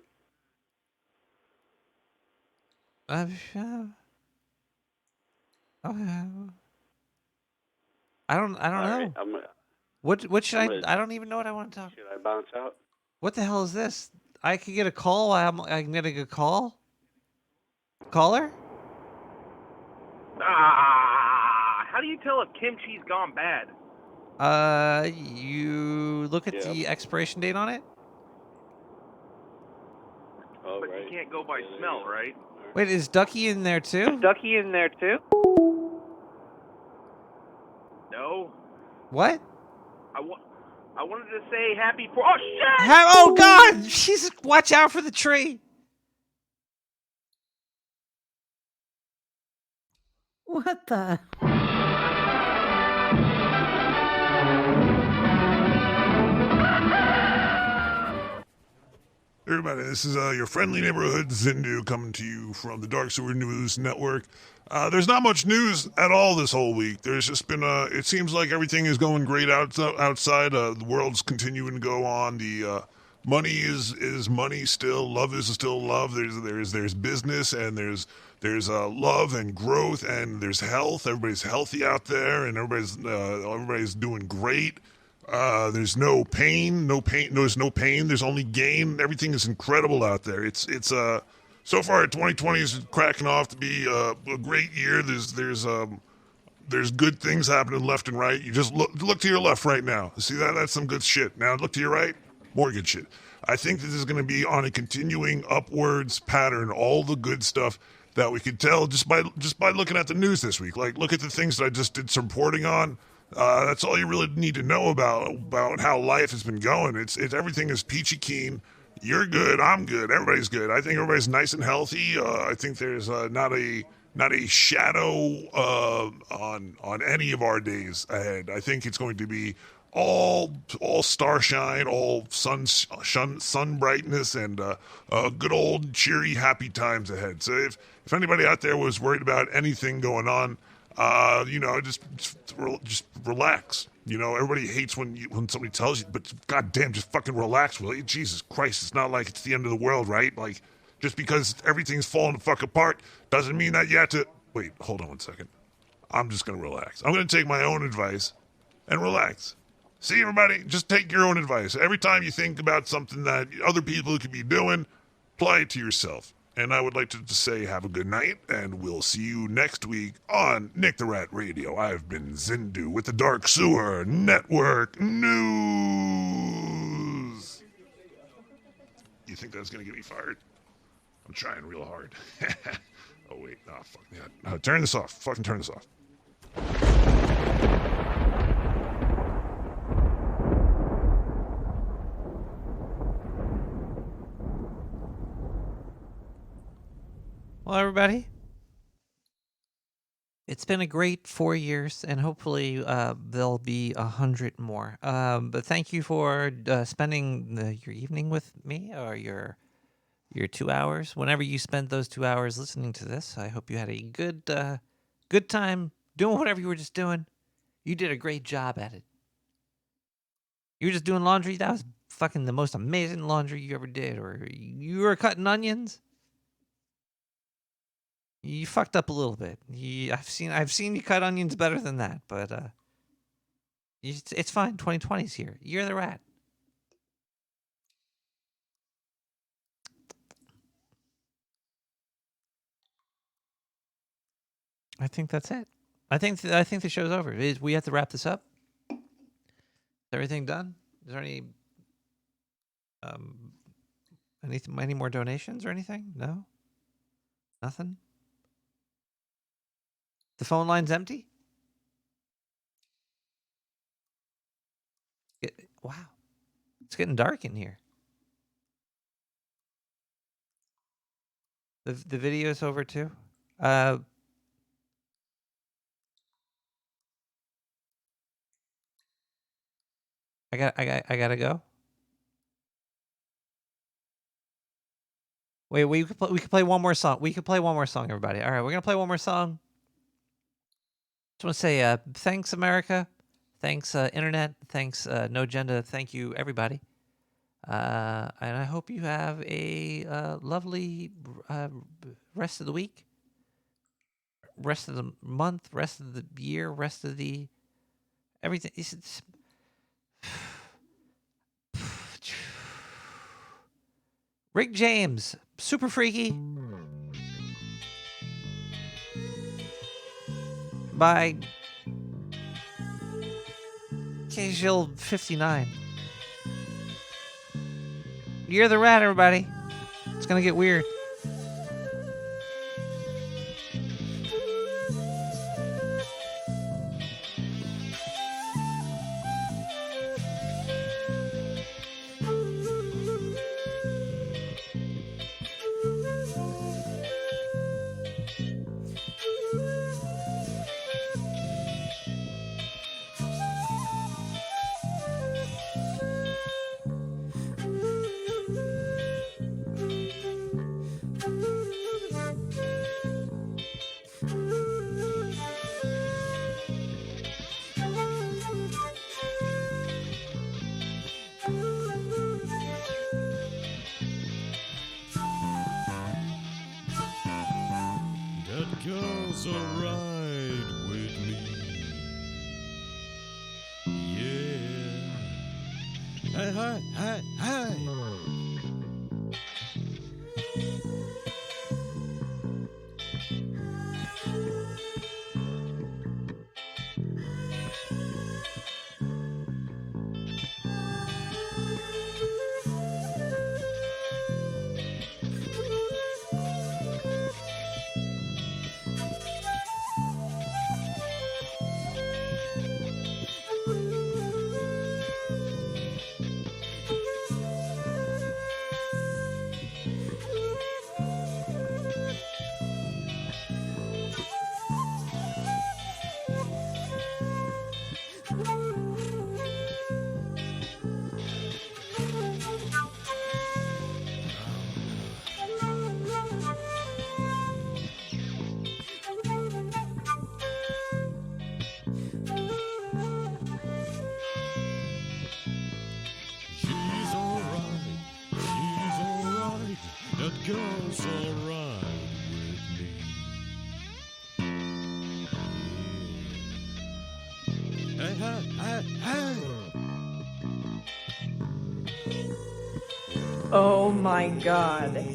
I don't know. Right, What should I don't even know what I want to talk. Should I bounce out? What the hell is this? I could get a call. I can get a call. Caller? How do you tell if kimchi's gone bad? You look at the expiration date on it. Oh, but you can't go by smell, right? Wait, is Ducky in there too? No. What? I wanted to say happy. Oh shit! Oh God! Jesus! Watch out for the tree. What the? Everybody, this is your friendly neighborhood Zindu coming to you from the Dark Sewer News Network. There's not much news at all this whole week. There's just been, it seems like everything is going great outside. The world's continuing to go on. The money is money still. Love is still love. There's business and there's love and growth and there's health. Everybody's healthy out there and everybody's doing great. There's no pain. There's no pain. There's only gain. Everything is incredible out there. It's so far 2020 is cracking off to be a great year. There's good things happening left and right. You just look to your left right now. See that? That's some good shit. Now look to your right. More good shit. I think this is going to be on a continuing upwards pattern. All the good stuff that we could tell just by looking at the news this week. Like look at the things that I just did some reporting on. That's all you really need to know about how life has been going. It's everything is peachy keen. You're good. I'm good. Everybody's good. I think everybody's nice and healthy. I think there's not a shadow on any of our days ahead. I think it's going to be all starshine, all sun brightness, and good old cheery happy times ahead. So if anybody out there was worried about anything going on, just relax. Everybody hates when somebody tells you, but goddamn, just fucking relax, will you? Jesus Christ, it's not like it's the end of the world, right? Like, just because everything's falling the fuck apart doesn't mean that you have to... Wait, hold on one second. I'm just gonna relax. I'm gonna take my own advice and relax. See, everybody, just take your own advice. Every time you think about something that other people could be doing, apply it to yourself. And I would like to just say have a good night, and we'll see you next week on Nick the Rat Radio. I've been Zindu with the Dark Sewer Network News. You think that's going to get me fired? I'm trying real hard. Oh, wait. Oh, fuck that. No, turn this off. Fucking turn this off. Well, everybody, it's been a great 4 years, and hopefully there'll be 100 more. But thank you for spending your evening with me, or your 2 hours. Whenever you spent those 2 hours listening to this, I hope you had a good time doing whatever you were just doing. You did a great job at it. You were just doing laundry. That was fucking the most amazing laundry you ever did. Or you were cutting onions. You fucked up a little bit. I've seen you cut onions better than that, but it's fine. 2020's here. You're the rat. I think that's it. I think the show's over. We have to wrap this up. Is everything done? Is there any more donations or anything? No. Nothing. The phone line's empty? Wow. It's getting dark in here. The video's over too? I gotta go. Wait, we could play one more song. We could play one more song, everybody. All right, we're gonna play one more song. Just want to say thanks, America. Thanks, Internet. Thanks, No Agenda. Thank you, everybody. And I hope you have a lovely rest of the week, rest of the month, rest of the year, rest of the everything. Rick James, Super Freaky, by Casual 59. You're the rat, everybody. It's gonna get weird. That girl's alright with me. Yeah. Hey, hey, hey, hey. She's alright, that girl's alright with me. Yeah. Hey, hey, hey, hey! Oh my god.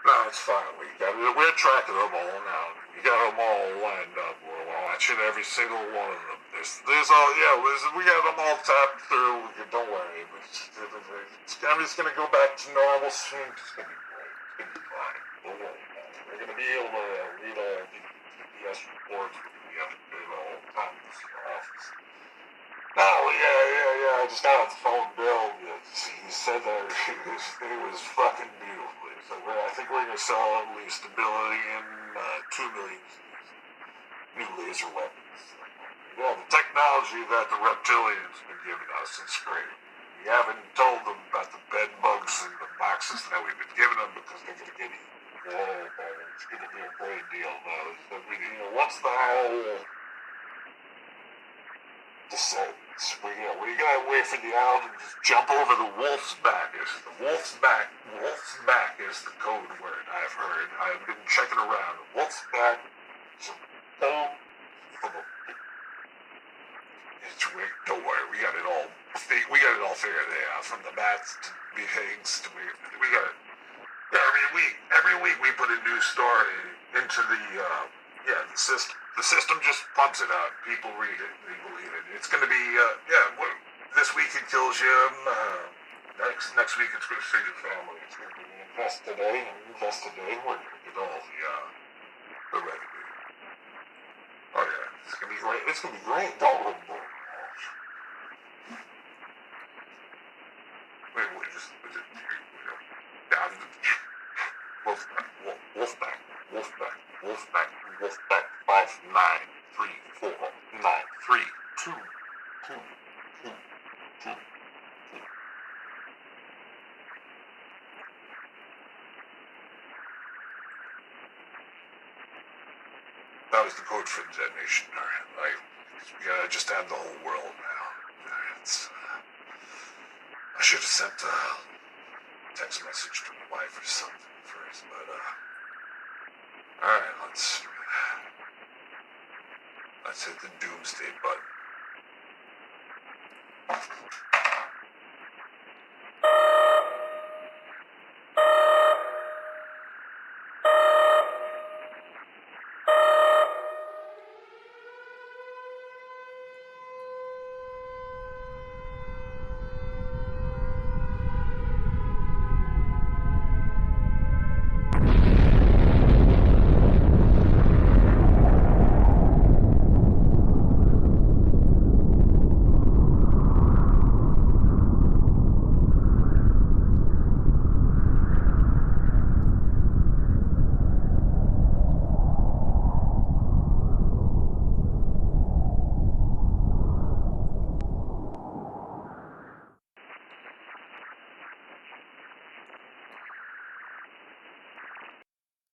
No, it's fine. We're tracking them all now. We got them all lined up. We're watching every single one of them. We got them all tapped through. Don't worry. I'm just gonna go back to normal soon. It's gonna be great. It's gonna be fine. Don't worry. We're gonna be able to read all the GPS reports. We're gonna be able to do it all the time in the office. No, yeah. I just got off the phone with Bill. He said that it was fucking beautiful. So I think we're going to sell at least $1 billion, 2 million new laser weapons. Yeah, the technology that the reptilians have been giving us is great. We haven't told them about the bed bugs and the boxes that we've been giving them because they're going to get eaten. It's going to be a great deal. Once the whole descends. We gotta wait for the owl to just jump over the wolf's back. The wolf's back is the code word I've heard. I've been checking around. Wolf's back is a bolt from a... Don't worry, we got it all figured out. From the bats to beheadings to we got it. Every week we put a new story into the system. The system just pumps it out. People read it. They believe it. It's going to be this week it kills you. Next week it's going to save your family. It's going to be invest today. We're going to get all the revenue. Oh yeah, it's going to be great. It's going to be great. Don't look more. Wolfpack, 5, 9, 3, 4, 9, 3, 2, 2, 2, 2. That was the code for detonation. We gotta just have the whole world now. I should have sent a text message to my wife or something first, but alright, let's hit the doomsday button.